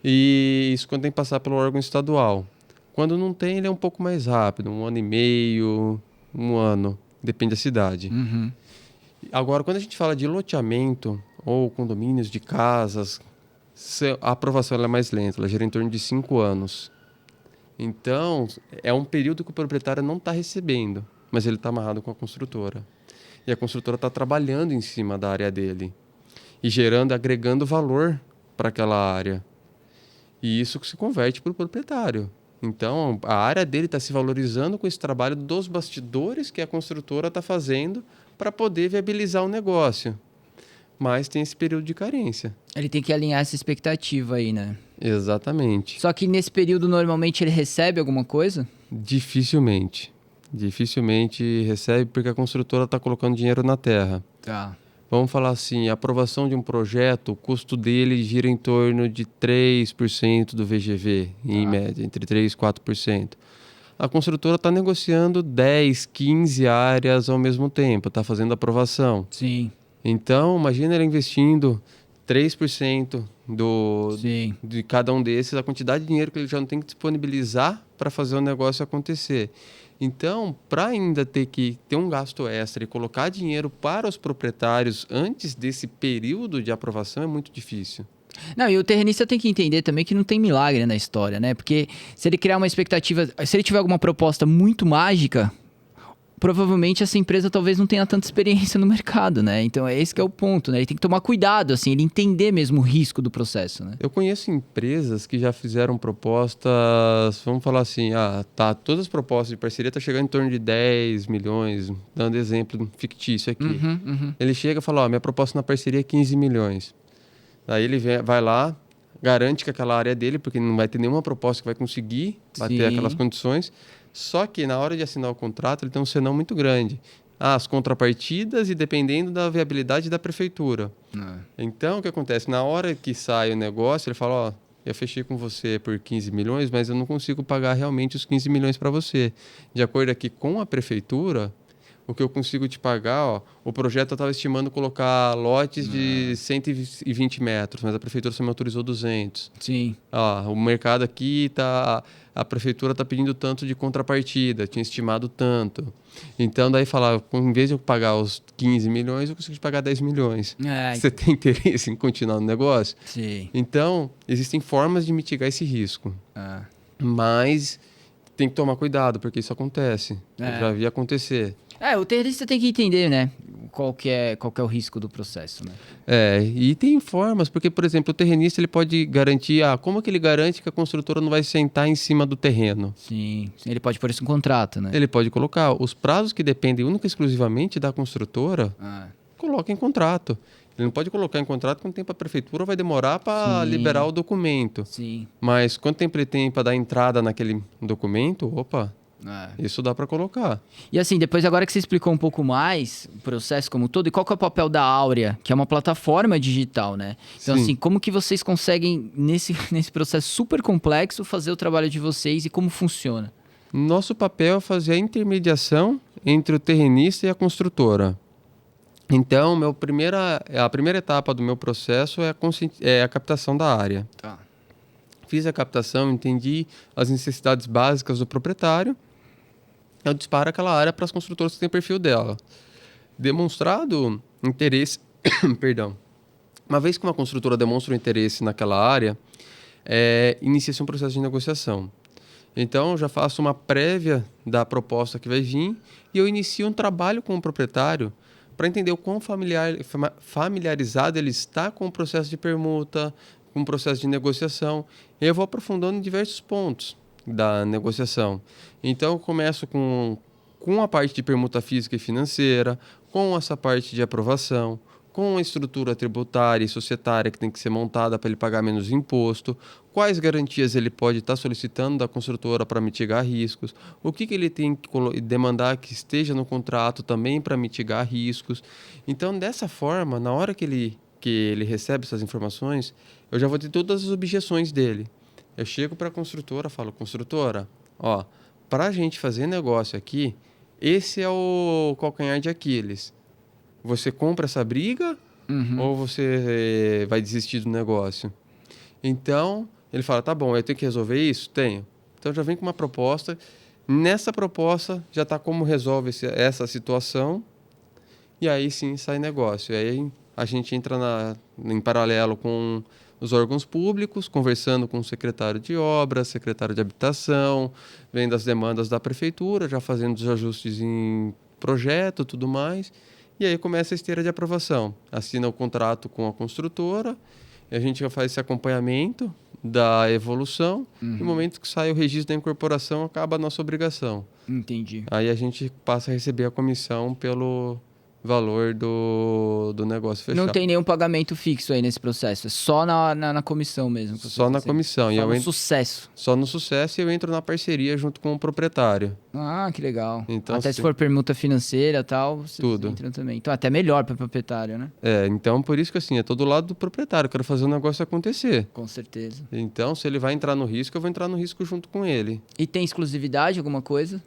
E isso quando tem que passar pelo órgão estadual. Quando não tem, ele é um pouco mais rápido, 1 ano e meio, 1 ano, depende da cidade. Uhum. Agora, quando a gente fala de loteamento ou condomínios de casas, a aprovação ela é mais lenta, ela gira em torno de 5 anos. Então, é um período que o proprietário não está recebendo, mas ele está amarrado com a construtora. E a construtora está trabalhando em cima da área dele e agregando valor para aquela área. E isso se converte para o proprietário. Então, a área dele está se valorizando com esse trabalho dos bastidores que a construtora está fazendo para poder viabilizar o negócio. Mas tem esse período de carência. Ele tem que alinhar essa expectativa aí, né? Exatamente. Só que nesse período, normalmente, ele recebe alguma coisa? Dificilmente recebe porque a construtora está colocando dinheiro na terra. Tá. Vamos falar assim, a aprovação de um projeto, o custo dele gira em torno de 3% do VGV, em média, entre 3% e 4%. A construtora está negociando 10, 15 áreas ao mesmo tempo, está fazendo aprovação. Sim. Então, imagina ele investindo 3% de cada um desses, a quantidade de dinheiro que ele já não tem que disponibilizar para fazer o negócio acontecer. Então, para ainda ter que ter um gasto extra e colocar dinheiro para os proprietários antes desse período de aprovação é muito difícil. Não, e o terrenista tem que entender também que não tem milagre na história, né? Porque se ele criar uma expectativa, se ele tiver alguma proposta muito mágica, provavelmente essa empresa talvez não tenha tanta experiência no mercado, né? Então é esse que é o ponto, né? Ele tem que tomar cuidado, assim, ele entender mesmo o risco do processo, né? Eu conheço empresas que já fizeram propostas, vamos falar assim, todas as propostas de parceria estão chegando em torno de 10 milhões, dando exemplo fictício aqui. Ele chega e fala, minha proposta na parceria é 15 milhões. Daí ele vai lá, garante que aquela área é dele, porque não vai ter nenhuma proposta que vai conseguir bater aquelas condições. Só que na hora de assinar o contrato, ele tem um senão muito grande. As contrapartidas e dependendo da viabilidade da prefeitura. Então, o que acontece? Na hora que sai o negócio, ele fala, eu fechei com você por 15 milhões, mas eu não consigo pagar realmente os 15 milhões para você. De acordo aqui com a prefeitura, o que eu consigo te pagar, o projeto eu estava estimando colocar lotes de 120 metros, mas a prefeitura só me autorizou 200. Sim. O mercado aqui a prefeitura está pedindo tanto de contrapartida, tinha estimado tanto. Então, daí falar, em vez de eu pagar os 15 milhões, eu consigo te pagar 10 milhões. Você tem interesse em continuar no negócio? Sim. Então, existem formas de mitigar esse risco. Mas tem que tomar cuidado, porque isso acontece. Eu já vi acontecer. O terrorista tem que entender, né? Qual que é o risco do processo, né? E tem formas, porque, por exemplo, o terrenista ele pode garantir, como que ele garante que a construtora não vai sentar em cima do terreno? Sim, ele pode pôr isso em contrato, né? Ele pode colocar os prazos que dependem única e exclusivamente da construtora, coloca em contrato. Ele não pode colocar em contrato quanto tempo a prefeitura vai demorar para liberar o documento. Sim. Mas quanto tempo ele tem para dar entrada naquele documento, isso dá para colocar. E assim, depois agora que você explicou um pouco mais o processo como um todo, e qual que é o papel da Áurea, que é uma plataforma digital, né? Então, assim, como que vocês conseguem, nesse processo super complexo, fazer o trabalho de vocês e como funciona? Nosso papel é fazer a intermediação entre o terrenista e a construtora. Então, a primeira etapa do meu processo é a captação da área. Fiz a captação, entendi as necessidades básicas do proprietário. eu disparo aquela área para as construtoras que têm perfil dela. Demonstrado interesse, perdão. Uma vez que uma construtora demonstra um interesse naquela área, inicia-se um processo de negociação. Então, eu já faço uma prévia da proposta que vai vir e eu inicio um trabalho com o proprietário para entender o quão familiarizado ele está com o processo de permuta, com o processo de negociação. E eu vou aprofundando em diversos pontos da negociação. Então, eu começo com a parte de permuta física e financeira, com essa parte de aprovação, com a estrutura tributária e societária que tem que ser montada para ele pagar menos imposto, quais garantias ele pode estar solicitando da construtora para mitigar riscos, o que ele tem que demandar que esteja no contrato também para mitigar riscos. Então, dessa forma, na hora que ele recebe essas informações, eu já vou ter todas as objeções dele. Eu chego para a construtora e falo, construtora, para a gente fazer negócio aqui, esse é o calcanhar de Aquiles. Você compra essa briga ou você vai desistir do negócio? Então, ele fala, tá bom, eu tenho que resolver isso? Tenho. Então, já vem com uma proposta. Nessa proposta, já está como resolve essa situação. E aí, sim, sai negócio. E aí, a gente entra em paralelo com os órgãos públicos, conversando com o secretário de obras, secretário de habitação, vendo as demandas da prefeitura, já fazendo os ajustes em projeto, tudo mais. E aí começa a esteira de aprovação. Assina o contrato com a construtora, e a gente já faz esse acompanhamento da evolução, e no momento que sai o registro da incorporação, acaba a nossa obrigação. Entendi. Aí a gente passa a receber a comissão pelo valor do negócio fechado. Não tem nenhum pagamento fixo aí nesse processo, é só na comissão mesmo. Só na comissão. Só no sucesso. Só no sucesso, e eu entro na parceria junto com o proprietário. Ah, que legal. Então, até se for permuta financeira e tal, vocês tudo. entram também. Então, até melhor para o proprietário, né? Então por isso que assim, é todo lado do proprietário. Eu quero fazer o negócio acontecer. Com certeza. Então, se ele vai entrar no risco, eu vou entrar no risco junto com ele. E tem exclusividade, alguma coisa?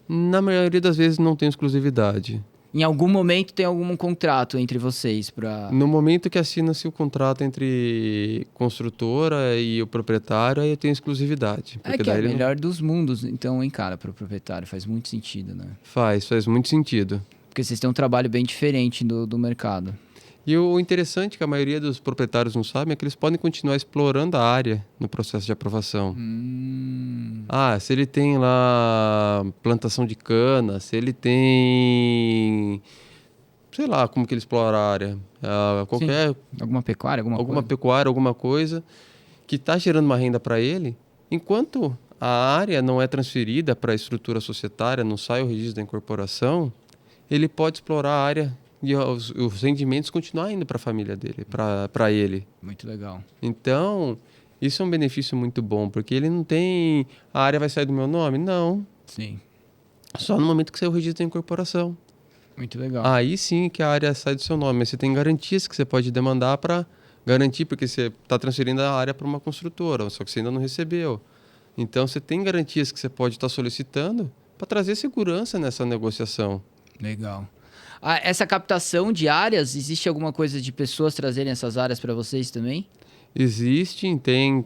Na maioria das vezes não tem exclusividade. Em algum momento tem algum contrato entre vocês para... No momento que assina-se o contrato entre construtora e o proprietário, aí eu tenho exclusividade. É que é o melhor dos mundos, então, hein, cara, para o proprietário. Faz muito sentido, né? Faz muito sentido. Porque vocês têm um trabalho bem diferente do mercado. E o interessante que a maioria dos proprietários não sabem é que eles podem continuar explorando a área no processo de aprovação. Se ele tem lá plantação de cana, se ele tem... sei lá como que ele explora a área. Sim. Alguma pecuária, alguma coisa que está gerando uma renda para ele, enquanto a área não é transferida para a estrutura societária, não sai o registro da incorporação, ele pode explorar a área e os rendimentos continuar indo para a família dele, para ele. Muito legal. Então, isso é um benefício muito bom, porque ele não tem... a área vai sair do meu nome? Não. Sim. Só no momento que sair o registro da incorporação. Muito legal. Aí sim que a área sai do seu nome, mas você tem garantias que você pode demandar para garantir, porque você está transferindo a área para uma construtora, só que você ainda não recebeu. Então, você tem garantias que você pode estar solicitando para trazer segurança nessa negociação. Legal. Essa captação de áreas, existe alguma coisa de pessoas trazerem essas áreas para vocês também? Existe, tem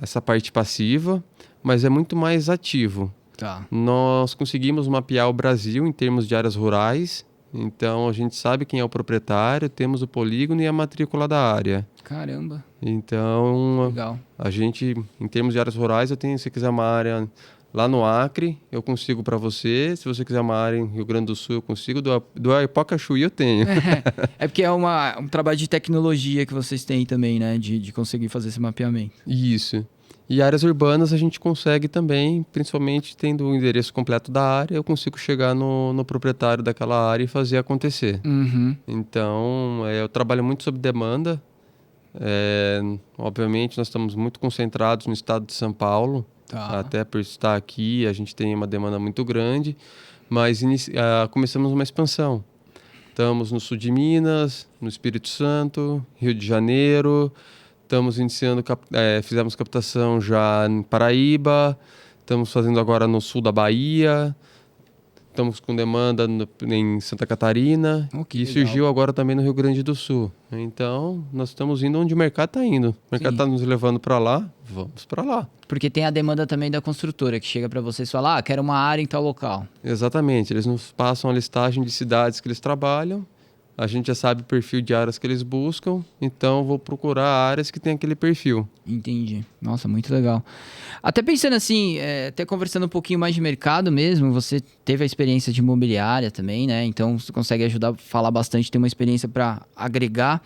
essa parte passiva, mas é muito mais ativo. Tá. Nós conseguimos mapear o Brasil em termos de áreas rurais, então a gente sabe quem é o proprietário, temos o polígono e a matrícula da área. Caramba. Então, legal. A gente, em termos de áreas rurais, se você quiser uma área lá no Acre, eu consigo para você. Se você quiser uma área em Rio Grande do Sul, eu consigo. Do Aripocachuí eu tenho. É porque é um trabalho de tecnologia que vocês têm também, né? De conseguir fazer esse mapeamento. Isso. E áreas urbanas a gente consegue também, principalmente tendo o endereço completo da área, eu consigo chegar no proprietário daquela área e fazer acontecer. Então, eu trabalho muito sob demanda. Obviamente, nós estamos muito concentrados no estado de São Paulo. Tá. Até por estar aqui, a gente tem uma demanda muito grande, mas começamos uma expansão. Estamos no sul de Minas, no Espírito Santo, Rio de Janeiro, estamos iniciando, fizemos captação já em Paraíba, estamos fazendo agora no sul da Bahia, estamos com demanda em Santa Catarina Que e legal. surgiu agora também no Rio Grande do Sul. Então, nós estamos indo onde o mercado está indo. O mercado está nos levando para lá, vamos para lá. Porque tem a demanda também da construtora, que chega para vocês e fala, quero uma área em tal local. Exatamente, eles nos passam a listagem de cidades que eles trabalham, a gente já sabe o perfil de áreas que eles buscam, então vou procurar áreas que tem aquele perfil. Entendi. Nossa, muito legal. Até pensando assim, até conversando um pouquinho mais de mercado mesmo, você teve a experiência de imobiliária também, né? Então você consegue ajudar a falar bastante, tem uma experiência para agregar.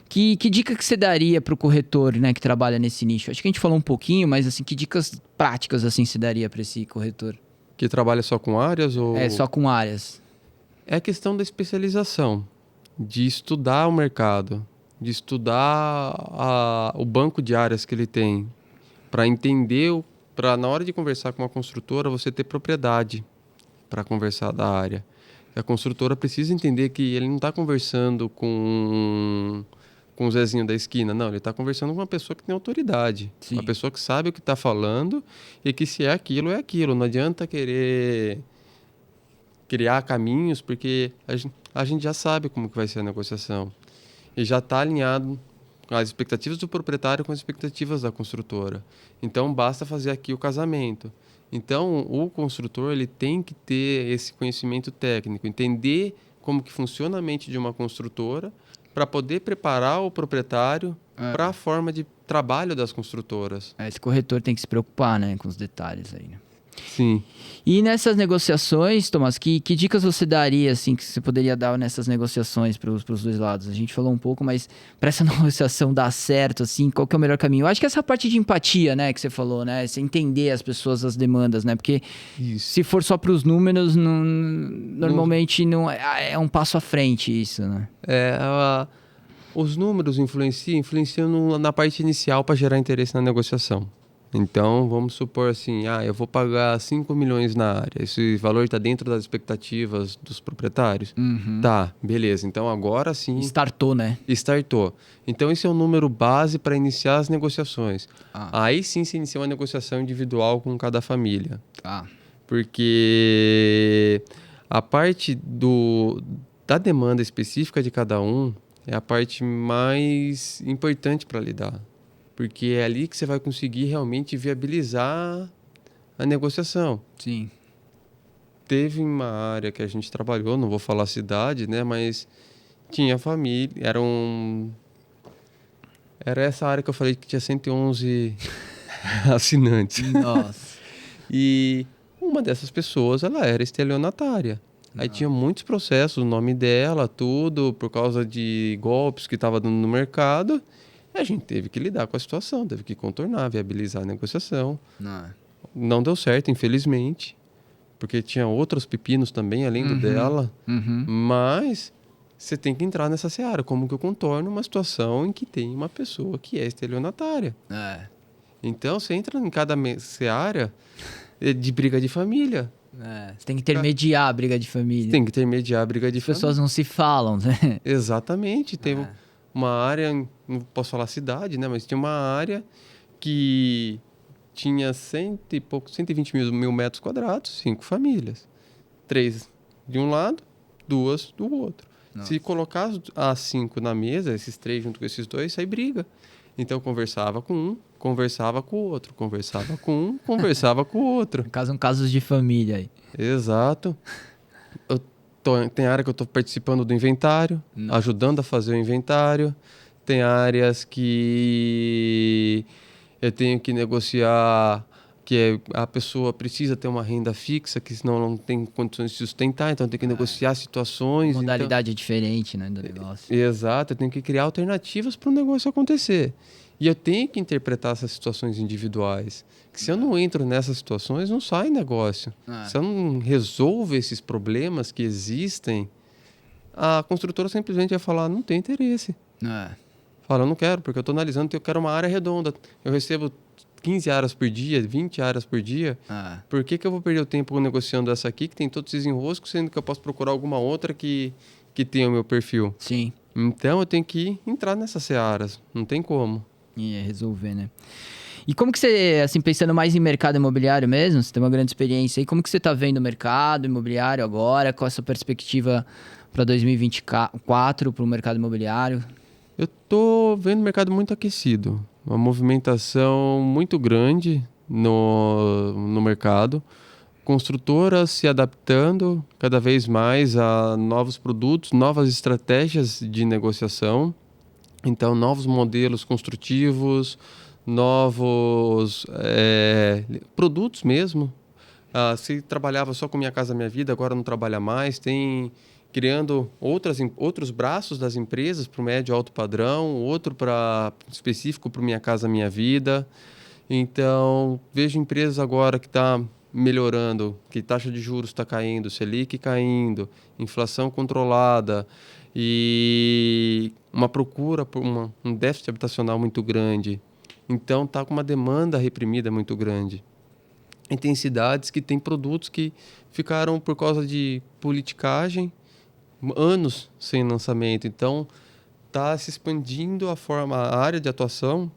Que dica que você daria para o corretor, né, que trabalha nesse nicho? Acho que a gente falou um pouquinho, mas assim, que dicas práticas assim você daria para esse corretor? Que trabalha só com áreas ou... Só com áreas. É a questão da especialização, de estudar o mercado, de estudar o banco de áreas que ele tem, para entender, para na hora de conversar com uma construtora, você ter propriedade para conversar da área. A construtora precisa entender que ele não está conversando com o Zezinho da esquina, não, ele está conversando com uma pessoa que tem autoridade, uma pessoa que sabe o que está falando e que se é aquilo, é aquilo. Não adianta querer criar caminhos, porque a gente já sabe como que vai ser a negociação. E já está alinhado as expectativas do proprietário com as expectativas da construtora. Então, basta fazer aqui o casamento. Então, o construtor ele tem que ter esse conhecimento técnico, entender como que funciona a mente de uma construtora para poder preparar o proprietário para a forma de trabalho das construtoras. Esse corretor tem que se preocupar, né, com os detalhes aí, né? Sim. E nessas negociações, Tomás, que dicas você daria, assim, que você poderia dar nessas negociações para os dois lados? A gente falou um pouco, mas para essa negociação dar certo, assim, qual que é o melhor caminho? Eu acho que essa parte de empatia, né, que você falou, né? Você entender as pessoas, as demandas, né? Porque se for só para os números, normalmente não é um passo à frente isso, né? Os números influenciam na parte inicial para gerar interesse na negociação. Então, vamos supor assim, eu vou pagar 5 milhões na área. Esse valor está dentro das expectativas dos proprietários? Tá, beleza. Então, agora sim... Startou, né? Startou. Então, esse é o número base para iniciar as negociações. Aí sim se inicia uma negociação individual com cada família. Porque a parte da demanda específica de cada um é a parte mais importante para lidar. Porque é ali que você vai conseguir realmente viabilizar a negociação. Sim. Teve uma área que a gente trabalhou, não vou falar a cidade, né? Mas tinha família, era essa área que eu falei que tinha 111 assinantes. Nossa. E uma dessas pessoas, ela era estelionatária. Aí tinha muitos processos, o nome dela, tudo, por causa de golpes que estava dando no mercado. A gente teve que lidar com a situação, teve que contornar, viabilizar a negociação. Não deu certo, infelizmente, porque tinha outros pepinos também, além do dela. Mas você tem que entrar nessa seara. Como que eu contorno uma situação em que tem uma pessoa que é estelionatária? Então, você entra em cada seara de briga de família. Você tem que intermediar a briga de família. Tem que intermediar a briga de família. As pessoas não se falam, né? Exatamente. Teve uma área, não posso falar cidade, né? Mas tinha uma área que tinha 120 mil metros quadrados, 5 famílias. 3 de um lado, 2 do outro. Se colocar as 5 na mesa, esses 3 junto com esses 2, sai briga. Então, conversava com um, conversava com o outro, conversava com um, conversava com o outro. Casos de família aí. Exato. Tem área que eu estou participando do inventário, ajudando a fazer o inventário. Tem áreas que eu tenho que negociar, que a pessoa precisa ter uma renda fixa, que senão não tem condições de sustentar, então tem que negociar situações. Modalidade diferente, né, do negócio. Exato, eu tenho que criar alternativas para o negócio acontecer. E eu tenho que interpretar essas situações individuais. Que se eu não entro nessas situações, não sai negócio. Se eu não resolvo esses problemas que existem, a construtora simplesmente vai falar, não tem interesse. Fala, eu não quero, porque eu estou analisando, eu quero uma área redonda. Eu recebo 15 áreas por dia, 20 áreas por dia. Por que eu vou perder o tempo negociando essa aqui, que tem todos esses enroscos, sendo que eu posso procurar alguma outra que tenha o meu perfil? Sim. Então, eu tenho que entrar nessas searas. Não tem como. E resolver, né? E como que você, assim, pensando mais em mercado imobiliário mesmo, você tem uma grande experiência aí, como que você está vendo o mercado imobiliário agora? Qual a sua perspectiva para 2024 para o mercado imobiliário? Eu tô vendo o mercado muito aquecido, uma movimentação muito grande no mercado, construtoras se adaptando cada vez mais a novos produtos, novas estratégias de negociação, então novos modelos construtivos, novos produtos mesmo. Se trabalhava só com Minha Casa Minha Vida, agora não trabalha mais, tem criando outros braços das empresas para o médio e alto padrão, outro específico para Minha Casa Minha Vida. Então, vejo empresas agora que está melhorando, que taxa de juros está caindo, Selic caindo, inflação controlada e uma procura por um déficit habitacional muito grande. Então, está com uma demanda reprimida muito grande. E tem cidades que têm produtos que ficaram, por causa de politicagem, anos sem lançamento. Então, está se expandindo a área de atuação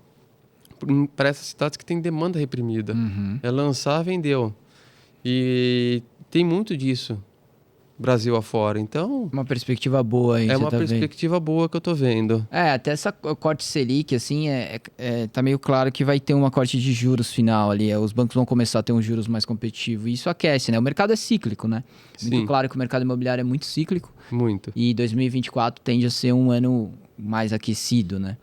para essas cidades que têm demanda reprimida. É lançar, vendeu. E tem muito disso, Brasil afora. Então, Uma perspectiva boa aí, é você uma tá vendo? perspectiva boa que eu tô vendo. Até essa corte Selic, assim, tá meio claro que vai ter uma corte de juros final ali. Os bancos vão começar a ter uns juros mais competitivos. E isso aquece, né? O mercado é cíclico, né? Muito Sim. claro que o mercado imobiliário é muito cíclico. Muito. E 2024 tende a ser um ano mais aquecido, né?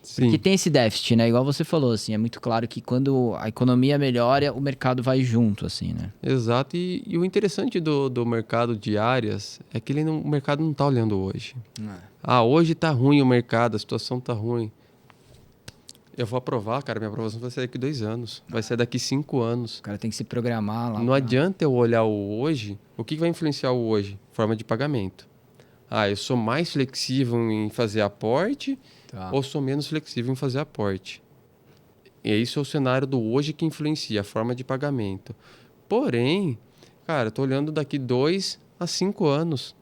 Sim. Porque tem esse déficit, né? Igual você falou, assim, é muito claro que quando a economia melhora, o mercado vai junto, assim, né? Exato. E o interessante do mercado de áreas é que o mercado não está olhando hoje. Hoje está ruim o mercado, a situação está ruim. Eu vou aprovar, cara, minha aprovação vai ser daqui 2 anos. Vai ser daqui 5 anos. O cara tem que se programar lá. Não adianta eu olhar o hoje. O que vai influenciar o hoje? Forma de pagamento. Eu sou mais flexível em fazer aporte ou sou menos flexível em fazer aporte. E isso é o cenário do hoje que influencia a forma de pagamento. Porém, cara, eu tô olhando daqui 2 a 5 anos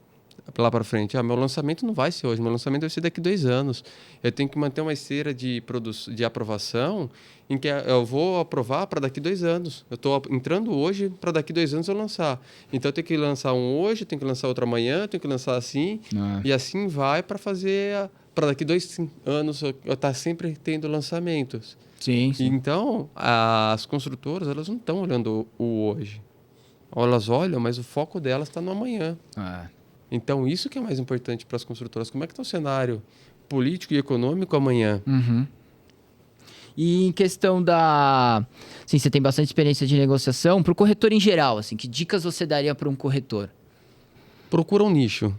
lá para frente. Meu lançamento não vai ser hoje, meu lançamento vai ser daqui 2 anos. Eu tenho que manter uma esteira de aprovação em que eu vou aprovar para daqui 2 anos. Eu estou entrando hoje para daqui 2 anos eu lançar. Então eu tenho que lançar um hoje, tenho que lançar outro amanhã, tenho que lançar assim. E assim vai para fazer para daqui 2 anos eu estar sempre tendo lançamentos. Sim. Então, as construtoras, elas não estão olhando o hoje. Elas olham, mas o foco delas está no amanhã. Então, isso que é mais importante para as construtoras. Como é que está o cenário político e econômico amanhã? E em questão da... Assim, você tem bastante experiência de negociação. Para o corretor em geral, assim, que dicas você daria para um corretor? Procura um nicho.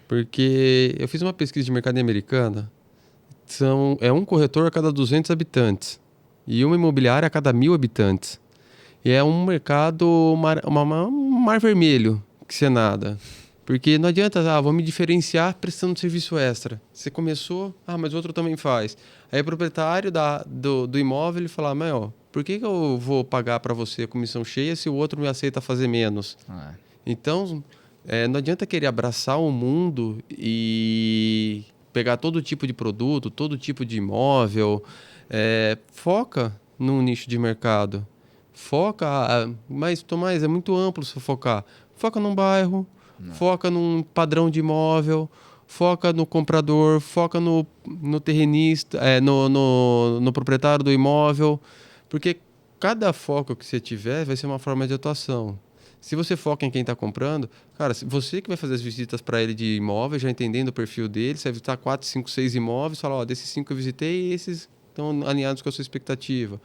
Porque eu fiz uma pesquisa de mercado americana. É um corretor a cada 200 habitantes. E uma imobiliária a cada 1.000 habitantes. E é um mercado, um mar vermelho, que você nada. Porque não adianta, vou me diferenciar prestando serviço extra. Você começou, mas o outro também faz. Aí o proprietário do imóvel ele fala, por que eu vou pagar para você a comissão cheia se o outro me aceita fazer menos? Então, não adianta querer abraçar o mundo e pegar todo tipo de produto, todo tipo de imóvel. Foca num nicho de mercado. Mas Tomás, é muito amplo se focar. Foca num bairro, foca num padrão de imóvel, foca no comprador, foca no terrenista, no proprietário do imóvel, porque cada foco que você tiver vai ser uma forma de atuação. Se você foca em quem está comprando, cara, você que vai fazer as visitas para ele de imóvel, já entendendo o perfil dele, você vai visitar 4, 5, 6 imóveis, fala, desses 5 eu visitei, esses estão alinhados com a sua expectativa.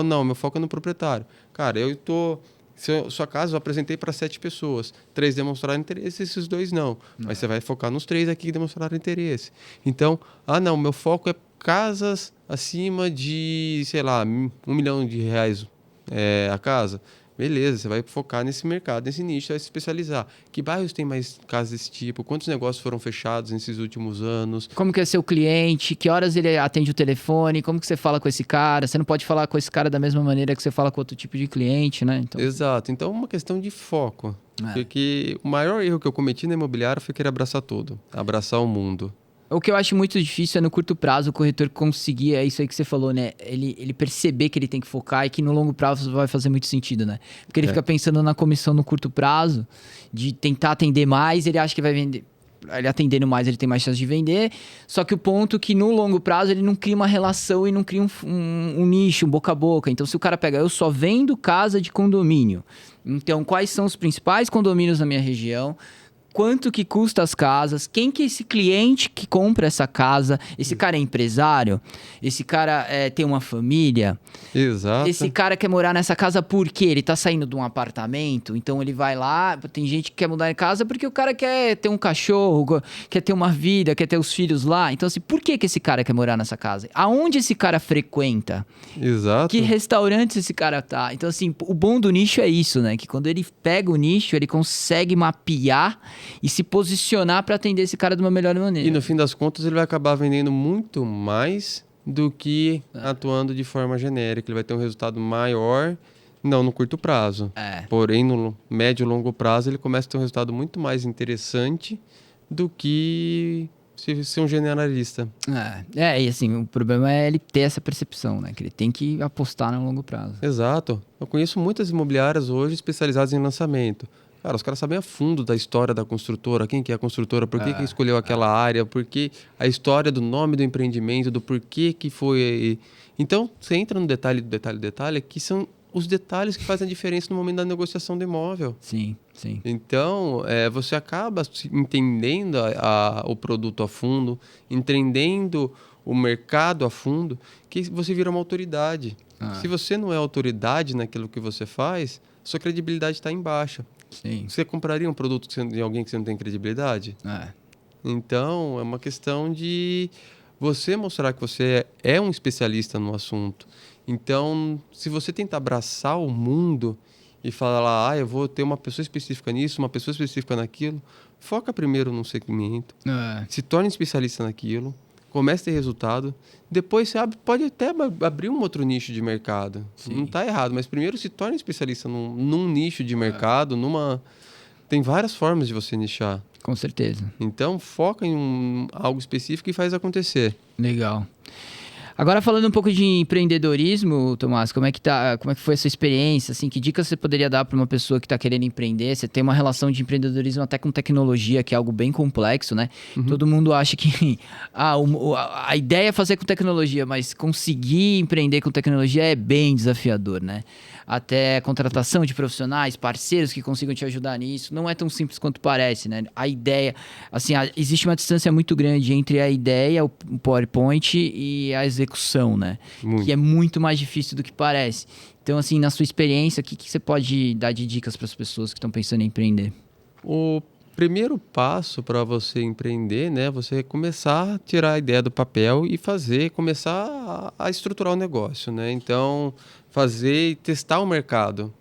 Não, meu foco é no proprietário. Cara, sua casa eu apresentei para 7 pessoas. 3 demonstraram interesse, esses 2 não. Mas você vai focar nos 3 aqui que demonstraram interesse. Então, não, meu foco é casas acima de, sei lá, R$1 milhão a casa. Beleza, você vai focar nesse mercado, nesse nicho, vai se especializar. Que bairros tem mais casas desse tipo? Quantos negócios foram fechados nesses últimos anos? Como que é seu cliente? Que horas ele atende o telefone? Como que você fala com esse cara? Você não pode falar com esse cara da mesma maneira que você fala com outro tipo de cliente, né? Então... Exato. Então, é uma questão de foco. Porque o maior erro que eu cometi na imobiliária foi querer abraçar tudo. Abraçar o mundo. O que eu acho muito difícil é no curto prazo o corretor conseguir, é isso aí que você falou, né? Ele perceber que ele tem que focar e que no longo prazo vai fazer muito sentido, né? Porque ele fica pensando na comissão no curto prazo, de tentar atender mais, ele acha que vai vender. Ele atendendo mais, ele tem mais chance de vender. Só que o ponto é que no longo prazo ele não cria uma relação e não cria um nicho, um boca a boca. Então, se o cara pega, eu só vendo casa de condomínio. Então, quais são os principais condomínios na minha região? Quanto que custa as casas, quem que é esse cliente que compra essa casa, esse cara é empresário, esse cara tem uma família, Exato. esse cara quer morar nessa casa por quê? Ele tá saindo de um apartamento, então ele vai lá, tem gente que quer mudar de casa porque o cara quer ter um cachorro, quer ter uma vida, quer ter os filhos lá, então assim, por que esse cara quer morar nessa casa? Aonde esse cara frequenta? Exato. Que restaurantes esse cara tá? Então assim, o bom do nicho é isso, né? Que quando ele pega o nicho, ele consegue mapear e se posicionar para atender esse cara de uma melhor maneira. E no fim das contas ele vai acabar vendendo muito mais do que atuando de forma genérica. Ele vai ter um resultado maior, não no curto prazo. Porém, no médio e longo prazo ele começa a ter um resultado muito mais interessante do que ser um generalista. E assim, o problema é ele ter essa percepção, né? Que ele tem que apostar no longo prazo. Exato. Eu conheço muitas imobiliárias hoje especializadas em lançamento. Cara, os caras sabem a fundo da história da construtora, quem que é a construtora, por que que escolheu aquela área, por que a história do nome do empreendimento, do porquê que foi. Então, você entra no detalhe do detalhe do detalhe, que são os detalhes que fazem a diferença no momento da negociação do imóvel. Sim. Então, você acaba entendendo o produto a fundo, entendendo o mercado a fundo, que você vira uma autoridade. Se você não é autoridade naquilo que você faz, sua credibilidade está em baixa. Sim. Você compraria um produto de alguém que você não tem credibilidade? Então, é uma questão de você mostrar que você é um especialista no assunto. Então, se você tentar abraçar o mundo e falar, eu vou ter uma pessoa específica nisso, uma pessoa específica naquilo, foca primeiro num segmento, se torne especialista naquilo, comece a ter resultado, depois você pode até abrir um outro nicho de mercado. Sim. Não está errado, mas primeiro se torne especialista num nicho de mercado, tem várias formas de você nichar. Com certeza. Então, foca em algo específico e faz acontecer. Legal. Agora falando um pouco de empreendedorismo, Tomás, como é que foi a sua experiência? Assim, que dicas você poderia dar para uma pessoa que está querendo empreender? Você tem uma relação de empreendedorismo até com tecnologia, que é algo bem complexo, né? Todo mundo acha que a ideia é fazer com tecnologia, mas conseguir empreender com tecnologia é bem desafiador, né? Até contratação de profissionais, parceiros que consigam te ajudar nisso, não é tão simples quanto parece, né? A ideia, assim, existe uma distância muito grande entre a ideia, o PowerPoint e a execução, né? Muito. Que é muito mais difícil do que parece. Então, assim, na sua experiência, o que você pode dar de dicas para as pessoas que estão pensando em empreender? O primeiro passo para você empreender, né? Você começar a tirar a ideia do papel e começar a estruturar o negócio, né? Então, fazer e testar o mercado.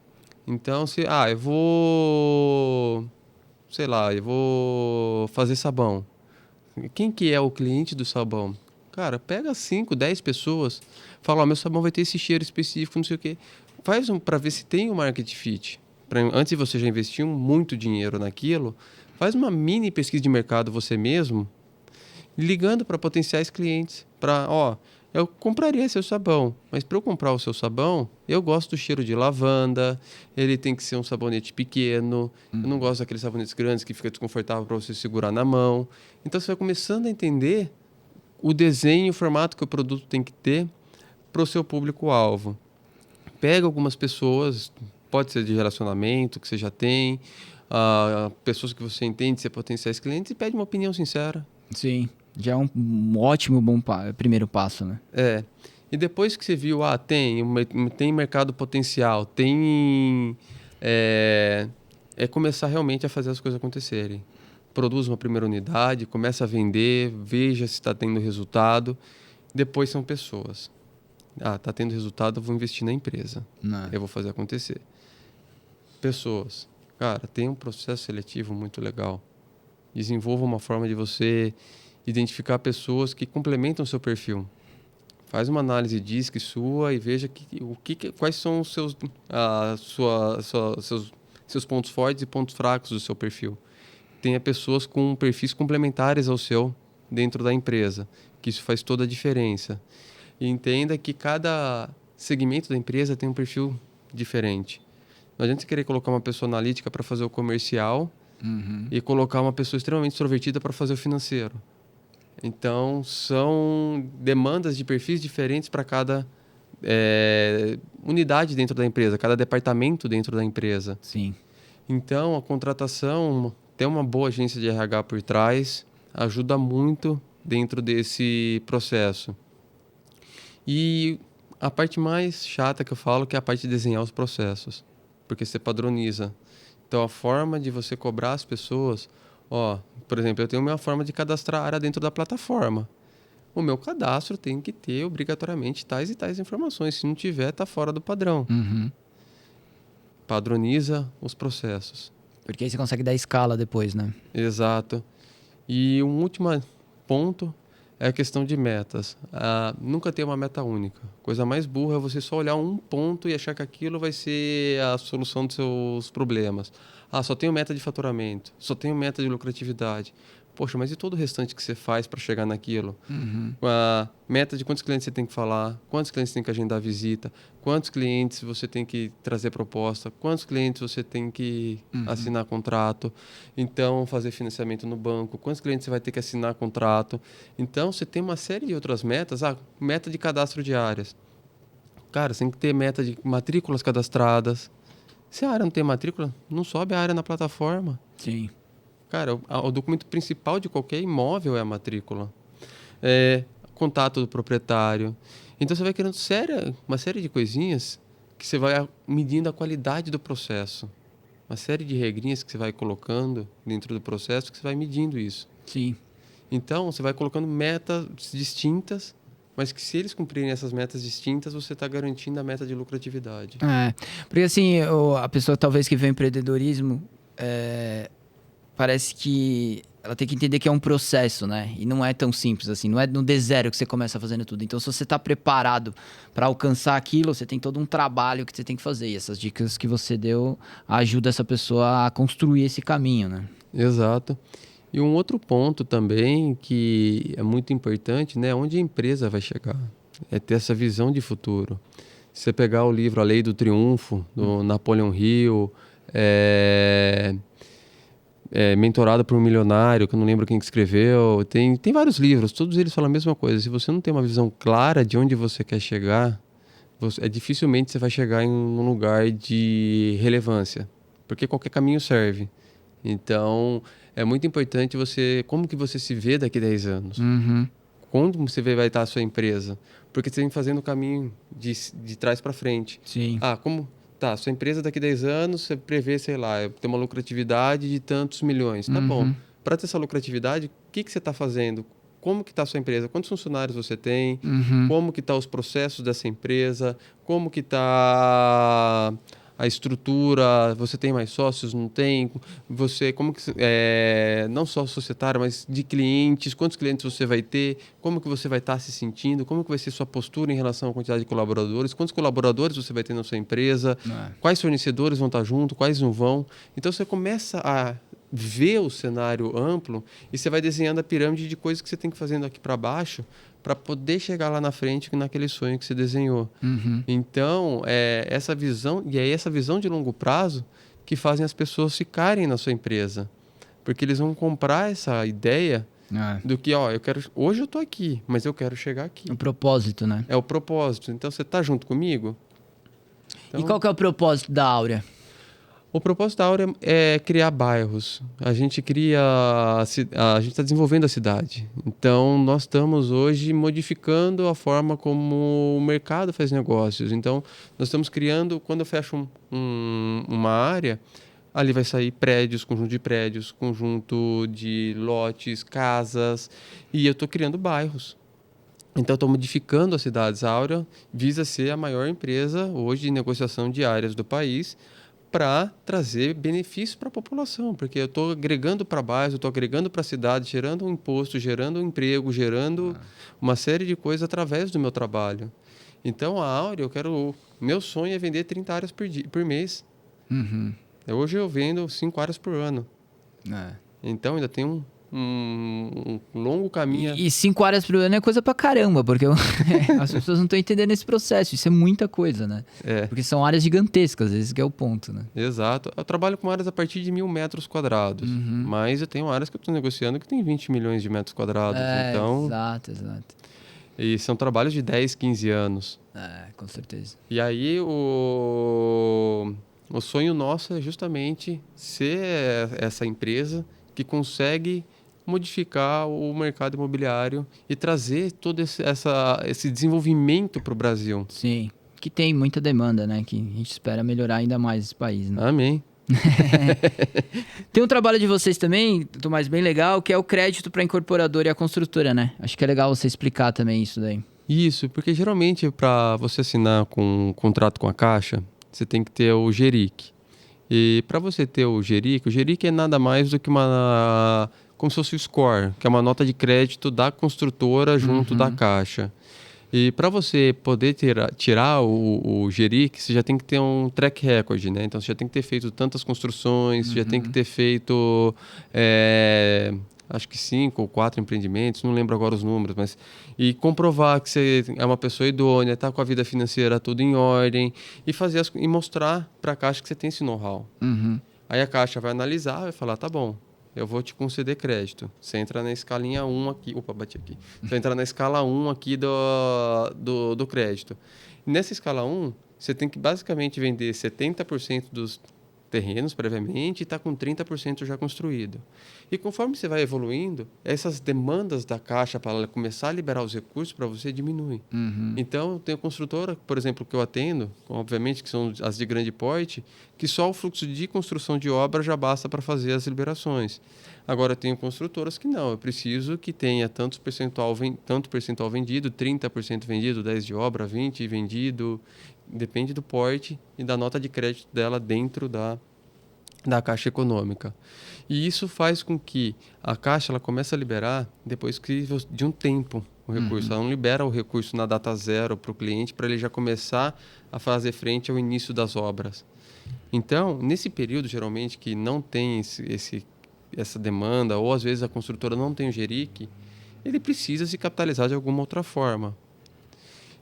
Então, eu vou fazer sabão. Quem que é o cliente do sabão? Cara, pega 5, 10 pessoas, fala, meu sabão vai ter esse cheiro específico, não sei o quê. Faz para ver se tem o market fit. Antes de você já investir muito dinheiro naquilo, faz uma mini pesquisa de mercado você mesmo, ligando para potenciais clientes. Eu compraria seu sabão, mas para eu comprar o seu sabão, eu gosto do cheiro de lavanda, ele tem que ser um sabonete pequeno, eu não gosto daqueles sabonetes grandes que fica desconfortável para você segurar na mão. Então você vai começando a entender o desenho e o formato que o produto tem que ter para o seu público-alvo. Pega algumas pessoas, pode ser de relacionamento que você já tem, pessoas que você entende ser potenciais clientes, e pede uma opinião sincera. Sim, já é um ótimo, primeiro passo, né? E depois que você viu, tem mercado potencial, começar realmente a fazer as coisas acontecerem. Produz uma primeira unidade, começa a vender, veja se está tendo resultado. Depois são pessoas. Está tendo resultado, eu vou investir na empresa. Eu vou fazer acontecer. Pessoas. Cara, tem um processo seletivo muito legal. Desenvolva uma forma de você identificar pessoas que complementam o seu perfil. Faz uma análise DISC sua e veja quais são os seus pontos fortes e pontos fracos do seu perfil. Tenha pessoas com perfis complementares ao seu. dentro da empresa, que isso faz toda a diferença. E entenda que cada segmento da empresa tem um perfil diferente. Não adianta você querer colocar uma pessoa analítica para fazer o comercial e colocar uma pessoa extremamente extrovertida para fazer o financeiro. Então, são demandas de perfis diferentes para cada unidade dentro da empresa, cada departamento dentro da empresa. Sim. Então, a contratação, ter uma boa agência de RH por trás, ajuda muito dentro desse processo. E a parte mais chata que eu falo que é a parte de desenhar os processos, porque você padroniza. Então, a forma de você cobrar as pessoas, por exemplo, eu tenho uma forma de cadastrar a área dentro da plataforma. O meu cadastro tem que ter obrigatoriamente tais e tais informações. Se não tiver, está fora do padrão. Padroniza os processos. Porque aí você consegue dar escala depois, né? Exato. E um último ponto é a questão de metas. Nunca ter uma meta única. Coisa mais burra é você só olhar um ponto e achar que aquilo vai ser a solução dos seus problemas. Só tenho meta de faturamento, só tenho meta de lucratividade. Poxa, mas e todo o restante que você faz para chegar naquilo? A meta de quantos clientes você tem que falar, quantos clientes você tem que agendar visita, quantos clientes você tem que trazer proposta, quantos clientes você tem que assinar contrato, então fazer financiamento no banco, quantos clientes você vai ter que assinar contrato. Então, você tem uma série de outras metas. Meta de cadastro de áreas. Cara, você tem que ter meta de matrículas cadastradas. Se a área não tem matrícula, não sobe a área na plataforma. Sim. Cara, o documento principal de qualquer imóvel é a matrícula. Contato do proprietário. Então, você vai criando uma série de coisinhas que você vai medindo a qualidade do processo. Uma série de regrinhas que você vai colocando dentro do processo que você vai medindo isso. Sim. Então, você vai colocando metas distintas, mas que se eles cumprirem essas metas distintas, você está garantindo a meta de lucratividade. Porque assim, a pessoa talvez que vê o empreendedorismo... parece que ela tem que entender que é um processo, né? E não é tão simples assim. Não é no D0 que você começa fazendo tudo. Então, se você está preparado para alcançar aquilo, você tem todo um trabalho que você tem que fazer. E essas dicas que você deu ajudam essa pessoa a construir esse caminho, né? Exato. E um outro ponto também que é muito importante, né? Onde a empresa vai chegar. É ter essa visão de futuro. Se você pegar o livro A Lei do Triunfo, do Napoleon Hill... Mentorado por um milionário, que eu não lembro quem que escreveu. Tem vários livros, todos eles falam a mesma coisa. Se você não tem uma visão clara de onde você quer chegar, dificilmente você vai chegar em um lugar de relevância, porque qualquer caminho serve. Então, é muito importante como que você se vê daqui a 10 anos. Como você vai estar a sua empresa? Porque você vem fazendo o caminho de trás para frente. Sim. Tá, sua empresa daqui a 10 anos, você prevê, sei lá, ter uma lucratividade de tantos milhões. Tá bom. Para ter essa lucratividade, o que você está fazendo? Como que está a sua empresa? Quantos funcionários você tem? Como que estão os processos dessa empresa? Como que está a estrutura? Você tem mais sócios? Não tem? Não só societário, mas de clientes? Quantos clientes você vai ter? Como que você vai estar se sentindo? Como que vai ser sua postura em relação à quantidade de colaboradores? Quantos colaboradores você vai ter na sua empresa? Quais fornecedores vão estar junto? Quais não vão? Então, você começa a ver o cenário amplo e você vai desenhando a pirâmide de coisas que você tem que fazendo aqui para baixo para poder chegar lá na frente naquele sonho que você desenhou. Então, essa visão de longo prazo que fazem as pessoas ficarem na sua empresa. Porque eles vão comprar essa ideia do que, hoje eu estou aqui, mas eu quero chegar aqui. O propósito, né? É o propósito. Então, você está junto comigo? E qual que é o propósito da Áurea? O propósito da Áurea é criar bairros. A gente está desenvolvendo a cidade. Então, nós estamos hoje modificando a forma como o mercado faz negócios. Então, nós estamos criando, quando eu fecho uma área, ali vai sair prédios, conjunto de lotes, casas, e eu estou criando bairros. Então, estou modificando as cidades. A Áurea visa ser a maior empresa hoje de negociação de áreas do país, para trazer benefícios para a população, porque eu estou agregando para baixo, eu estou agregando para a cidade, gerando um imposto, gerando um emprego, gerando uma série de coisas através do meu trabalho. Então, a Áurea, meu sonho é vender 30 áreas por mês. Hoje eu vendo 5 áreas por ano. Então, ainda tem um longo caminho. E 5 áreas por ano é coisa pra caramba, porque as pessoas não estão entendendo esse processo. Isso é muita coisa, né? Porque são áreas gigantescas, esse que é o ponto, né? Exato. Eu trabalho com áreas a partir de 1.000 metros quadrados. Mas eu tenho áreas que eu estou negociando que tem 20 milhões de metros quadrados. Então, exato. e são trabalhos de 10, 15 anos. Com certeza. E aí o sonho nosso é justamente ser essa empresa que consegue modificar o mercado imobiliário e trazer todo esse desenvolvimento para o Brasil. Sim, que tem muita demanda, né? Que a gente espera melhorar ainda mais esse país, né? Amém. Tem um trabalho de vocês também, Tomás, bem legal, que é o crédito para a incorporadora e a construtora, né? Acho que é legal você explicar também isso daí. Isso, porque geralmente para você assinar com um contrato com a Caixa, você tem que ter o GERIC. E para você ter o GERIC é nada mais do que como se fosse o score, que é uma nota de crédito da construtora junto da Caixa. E para você poder tirar o GERIC, você já tem que ter um track record, né? Então você já tem que ter feito tantas construções, você já tem que ter feito, acho que 5 ou 4 empreendimentos, não lembro agora os números, mas e comprovar que você é uma pessoa idônea, está com a vida financeira tudo em ordem e mostrar para a Caixa que você tem esse know-how. Aí a Caixa vai analisar, vai falar, tá bom, eu vou te conceder crédito. Você entra na escalinha 1 aqui. Opa, bati aqui. Você entra na escala 1 aqui do crédito. Nessa escala 1, você tem que basicamente vender 70% dos terrenos previamente e está com 30% já construído. E conforme você vai evoluindo, essas demandas da Caixa para ela começar a liberar os recursos para você diminuem. Então, tem construtora, por exemplo, que eu atendo, obviamente que são as de grande porte, que só o fluxo de construção de obra já basta para fazer as liberações. Agora, eu tenho construtoras que não, eu preciso que tenha tanto percentual vendido, 30% vendido, 10% de obra, 20% vendido, depende do porte e da nota de crédito dela dentro da Caixa Econômica. E isso faz com que a Caixa ela comece a liberar depois de um tempo o recurso. Ela não libera o recurso na data zero para o cliente para ele já começar a fazer frente ao início das obras. Então, nesse período, geralmente, que não tem essa demanda, ou às vezes a construtora não tem o GERIC, ele precisa se capitalizar de alguma outra forma.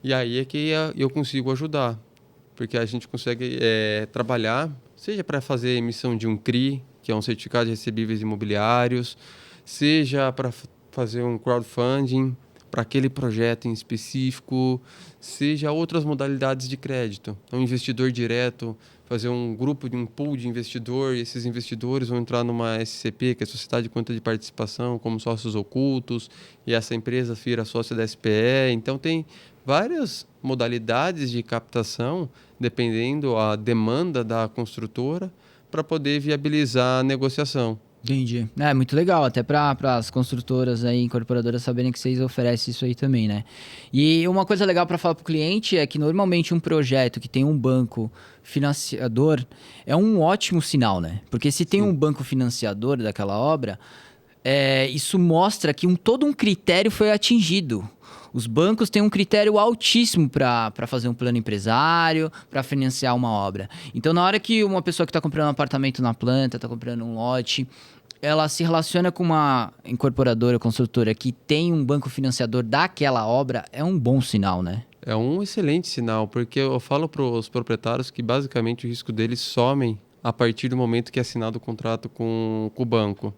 E aí é que eu consigo ajudar, porque a gente consegue trabalhar, seja para fazer a emissão de um CRI, que é um certificado de recebíveis imobiliários, seja para fazer um crowdfunding para aquele projeto em específico, seja outras modalidades de crédito. Um investidor direto, fazer um grupo, um pool de investidor, e esses investidores vão entrar numa SCP, que é a Sociedade de Conta de Participação, como sócios ocultos, e essa empresa vira sócia da SPE. Então, tem várias modalidades de captação, dependendo da demanda da construtora, para poder viabilizar a negociação. Entendi. É muito legal, até para as construtoras aí, incorporadoras saberem que vocês oferecem isso aí também, né? E uma coisa legal para falar para o cliente é que normalmente um projeto que tem um banco financiador é um ótimo sinal, né? Porque se tem um banco financiador daquela obra, isso mostra que todo um critério foi atingido. Os bancos têm um critério altíssimo para fazer um plano empresário, para financiar uma obra. Então, na hora que uma pessoa que está comprando um apartamento na planta, está comprando um lote, ela se relaciona com uma incorporadora, construtora que tem um banco financiador daquela obra, é um bom sinal, né? É um excelente sinal, porque eu falo para os proprietários que basicamente o risco deles some a partir do momento que é assinado o contrato com o banco.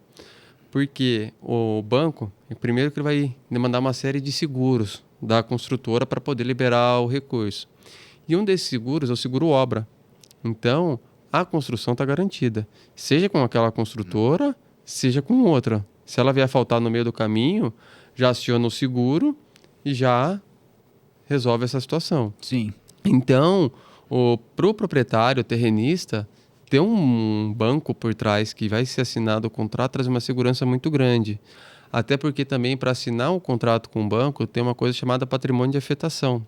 Porque o banco, primeiro que ele vai demandar uma série de seguros da construtora para poder liberar o recurso. E um desses seguros é o seguro obra. Então, a construção está garantida. Seja com aquela construtora, seja com outra. Se ela vier faltar no meio do caminho, já aciona o seguro e já resolve essa situação. Sim. Então, para o proprietário, terrenista, ter um banco por trás que vai ser assinado o contrato traz uma segurança muito grande. Até porque também para assinar um contrato com o banco tem uma coisa chamada patrimônio de afetação,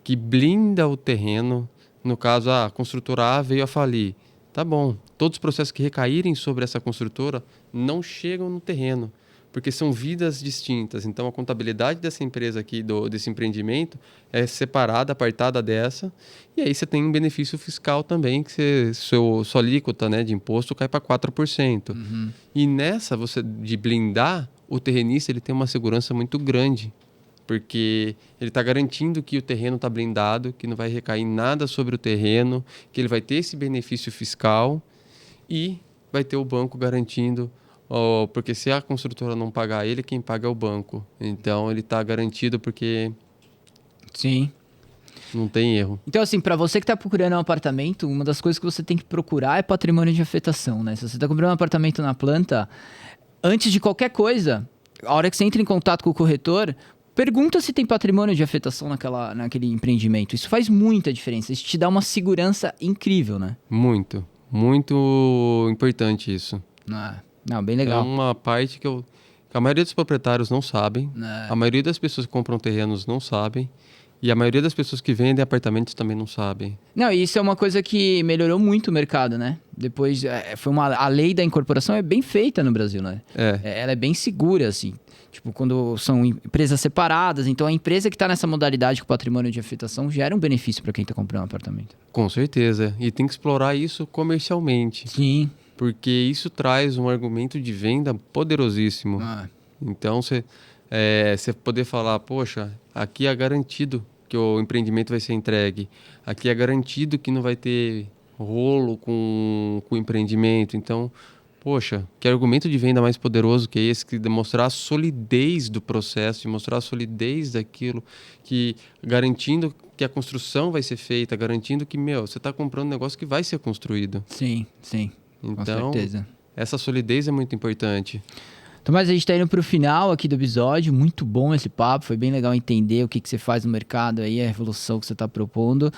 que blinda o terreno. No caso, a construtora A veio a falir. Tá bom, todos os processos que recaírem sobre essa construtora não chegam no terreno, porque são vidas distintas. Então, a contabilidade dessa empresa aqui, desse empreendimento, é separada, apartada dessa. E aí você tem um benefício fiscal também, que sua alíquota, né, de imposto cai para 4%. E nessa, de blindar, o terrenista ele tem uma segurança muito grande, porque ele está garantindo que o terreno está blindado, que não vai recair nada sobre o terreno, que ele vai ter esse benefício fiscal e vai ter o banco garantindo, porque se a construtora não pagar ele, quem paga é o banco. Então, ele está garantido porque Sim. não tem erro. Então, assim, para você que está procurando um apartamento, uma das coisas que você tem que procurar é patrimônio de afetação, né? Se você está comprando um apartamento na planta, antes de qualquer coisa, a hora que você entra em contato com o corretor, pergunta se tem patrimônio de afetação naquele empreendimento. Isso faz muita diferença. Isso te dá uma segurança incrível, né? Muito, muito importante isso. Não, bem É legal. uma parte que a maioria dos proprietários não sabem, a maioria das pessoas que compram terrenos não sabem, e a maioria das pessoas que vendem apartamentos também não sabem. Não, e isso é uma coisa que melhorou muito o mercado, né? Depois, a lei da incorporação é bem feita no Brasil, né? Ela é bem segura, assim. Tipo, quando são empresas separadas, então a empresa que está nessa modalidade com patrimônio de afetação gera um benefício para quem está comprando um apartamento. Com certeza. E tem que explorar isso comercialmente. Sim. Porque isso traz um argumento de venda poderosíssimo. Então, você poder falar, poxa, aqui é garantido que o empreendimento vai ser entregue. Aqui é garantido que não vai ter rolo com o empreendimento. Então, poxa, que argumento de venda mais poderoso que esse, que demonstrar a solidez do processo, de mostrar a solidez daquilo, que garantindo que a construção vai ser feita, garantindo que, você está comprando um negócio que vai ser construído. Sim. Então, com certeza. Essa solidez é muito importante. Tomás, a gente está indo para o final aqui do episódio. Muito bom esse papo. Foi bem legal entender o que você faz no mercado aí, a revolução que você está propondo.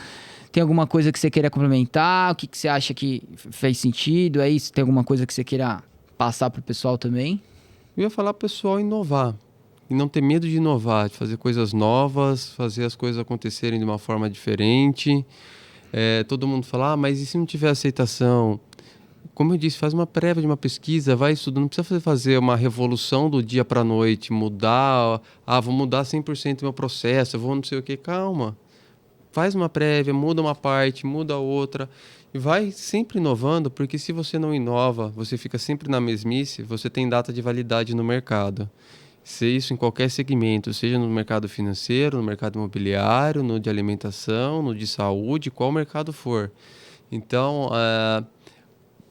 Tem alguma coisa que você queira complementar? O que você acha que fez sentido? Aí, se tem alguma coisa que você queira passar para o pessoal também? Eu ia falar para o pessoal inovar. E não ter medo de inovar, de fazer coisas novas, fazer as coisas acontecerem de uma forma diferente. Todo mundo fala, mas e se não tiver aceitação? Como eu disse, faz uma prévia de uma pesquisa, vai estudando, não precisa fazer uma revolução do dia para a noite, mudar, vou mudar 100% do meu processo, vou não sei o que, calma. Faz uma prévia, muda uma parte, muda outra, e vai sempre inovando, porque se você não inova, você fica sempre na mesmice, você tem data de validade no mercado. Seja isso em qualquer segmento, seja no mercado financeiro, no mercado imobiliário, no de alimentação, no de saúde, qual mercado for. Então,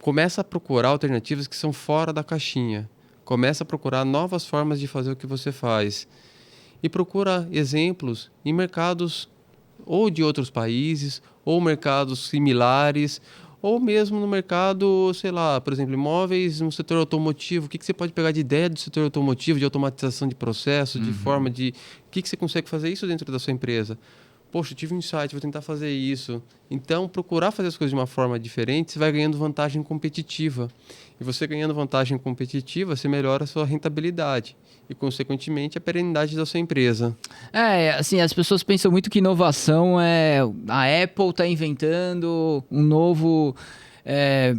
começa a procurar alternativas que são fora da caixinha. Começa a procurar novas formas de fazer o que você faz. E procura exemplos em mercados ou de outros países, ou mercados similares, ou mesmo no mercado, sei lá, por exemplo, imóveis no setor automotivo. O que você pode pegar de ideia do setor automotivo, de automatização de processos, de forma de... O que você consegue fazer isso dentro da sua empresa? Poxa, eu tive um insight, vou tentar fazer isso. Então, procurar fazer as coisas de uma forma diferente, você vai ganhando vantagem competitiva. E você ganhando vantagem competitiva, você melhora a sua rentabilidade. E, consequentemente, a perenidade da sua empresa. Assim, as pessoas pensam muito que inovação é... A Apple está inventando um novo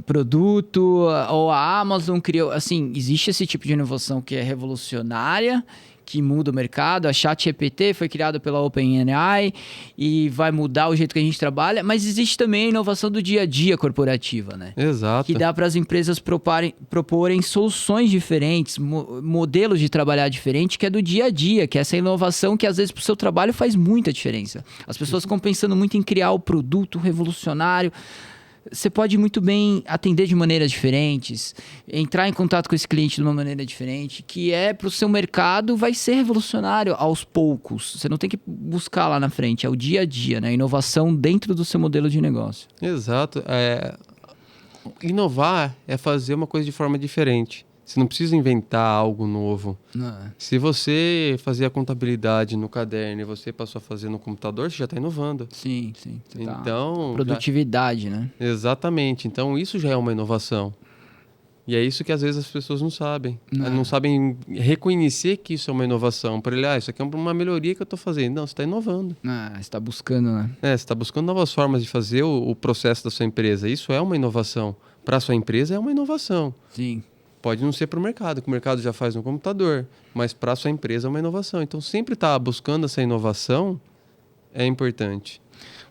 produto, ou a Amazon criou... Assim, existe esse tipo de inovação que é revolucionária, que muda o mercado. A ChatGPT foi criada pela OpenAI e vai mudar o jeito que a gente trabalha, mas existe também a inovação do dia a dia corporativa, né? Exato. Que dá para as empresas proporem soluções diferentes, modelos de trabalhar diferente, que é do dia a dia, que é essa inovação que às vezes para o seu trabalho faz muita diferença. As pessoas ficam pensando muito em criar o produto revolucionário. Você pode muito bem atender de maneiras diferentes, entrar em contato com esse cliente de uma maneira diferente, que para o seu mercado vai ser revolucionário aos poucos. Você não tem que buscar lá na frente, é o dia a dia, né? A inovação dentro do seu modelo de negócio. Exato. Inovar é fazer uma coisa de forma diferente. Você não precisa inventar algo novo. Se você fazia a contabilidade no caderno e você passou a fazer no computador, você já está inovando. Sim. Então, produtividade, né? Exatamente. Então, isso já é uma inovação. E é isso que às vezes as pessoas não sabem. Não sabem reconhecer que isso é uma inovação. Para ele, isso aqui é uma melhoria que eu estou fazendo. Não, você está inovando. Você está buscando, né? Você está buscando novas formas de fazer o processo da sua empresa. Isso é uma inovação. Para a sua empresa é uma inovação. Sim. Pode não ser para o mercado, que o mercado já faz no computador, mas para a sua empresa é uma inovação. Então, sempre estar buscando essa inovação é importante.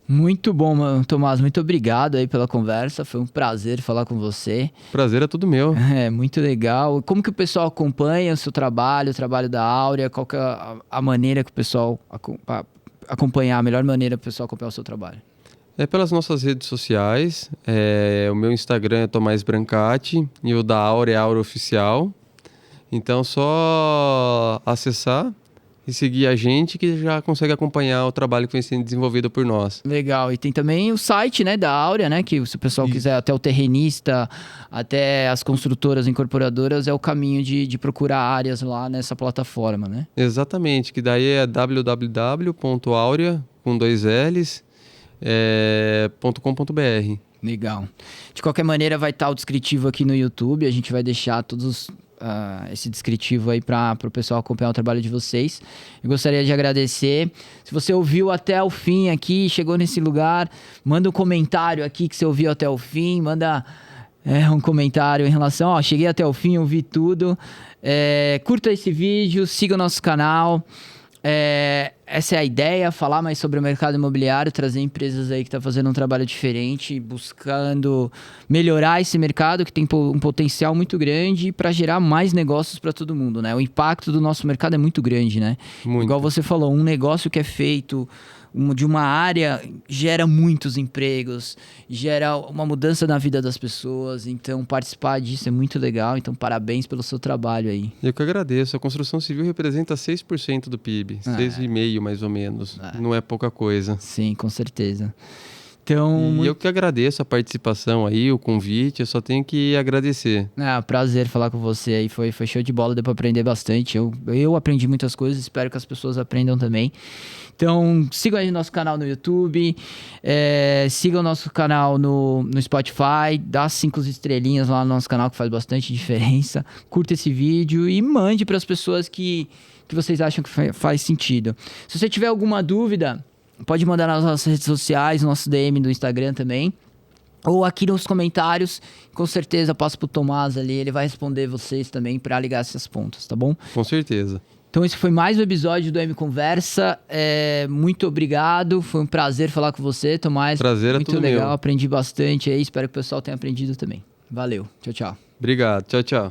Muito bom, mano. Tomás, muito obrigado aí pela conversa. Foi um prazer falar com você. Prazer é tudo meu. É, muito legal. Como que o pessoal acompanha o seu trabalho, o trabalho da Áurea? Qual que é a maneira que o pessoal acompanhar, a melhor maneira para o pessoal acompanhar o seu trabalho? É pelas nossas redes sociais. O meu Instagram é Tomás Brancati e o da Áurea é Áurea Oficial. Então, só acessar e seguir a gente que já consegue acompanhar o trabalho que vem sendo desenvolvido por nós. Legal. E tem também o site, né, da Áurea, né, que se o pessoal quiser, até o terrenista, até as construtoras incorporadoras, é o caminho de procurar áreas lá nessa plataforma, né? Exatamente, que daí é www.aurea, com 2 L's, .com.br. Legal. De qualquer maneira, vai estar o descritivo aqui no YouTube. A gente vai deixar todos esse descritivo aí para o pessoal acompanhar o trabalho de vocês. Eu gostaria de agradecer. Se você ouviu até o fim aqui, chegou nesse lugar, manda um comentário aqui que você ouviu até o fim. Manda um comentário em relação, cheguei até o fim, ouvi tudo. Curta esse vídeo, siga o nosso canal. Essa é a ideia, falar mais sobre o mercado imobiliário, trazer empresas aí que estão fazendo um trabalho diferente, buscando melhorar esse mercado que tem um potencial muito grande para gerar mais negócios para todo mundo, né? O impacto do nosso mercado é muito grande, né? Muito. Igual você falou, um negócio que é feito de uma área gera muitos empregos, gera uma mudança na vida das pessoas, então participar disso é muito legal, então parabéns pelo seu trabalho aí. Eu que agradeço, a construção civil representa 6% do PIB, 6,5% mais ou menos, não é pouca coisa. Sim, com certeza. Então, eu que agradeço a participação aí, o convite, eu só tenho que agradecer. Prazer falar com você aí, foi show de bola, deu para aprender bastante, eu aprendi muitas coisas, espero que as pessoas aprendam também. Então, sigam aí o nosso canal no YouTube, sigam o nosso canal no Spotify, dá 5 estrelinhas lá no nosso canal que faz bastante diferença, curta esse vídeo e mande para as pessoas que vocês acham que faz sentido. Se você tiver alguma dúvida, pode mandar nas nossas redes sociais, no nosso DM do Instagram também, ou aqui nos comentários, com certeza passo pro Tomás ali, ele vai responder vocês também para ligar essas pontas, tá bom? Com certeza. Então esse foi mais um episódio do M Conversa, muito obrigado, foi um prazer falar com você, Tomás. Prazer é muito tudo legal, meu. Aprendi bastante aí, espero que o pessoal tenha aprendido também. Valeu, tchau, tchau. Obrigado, tchau, tchau.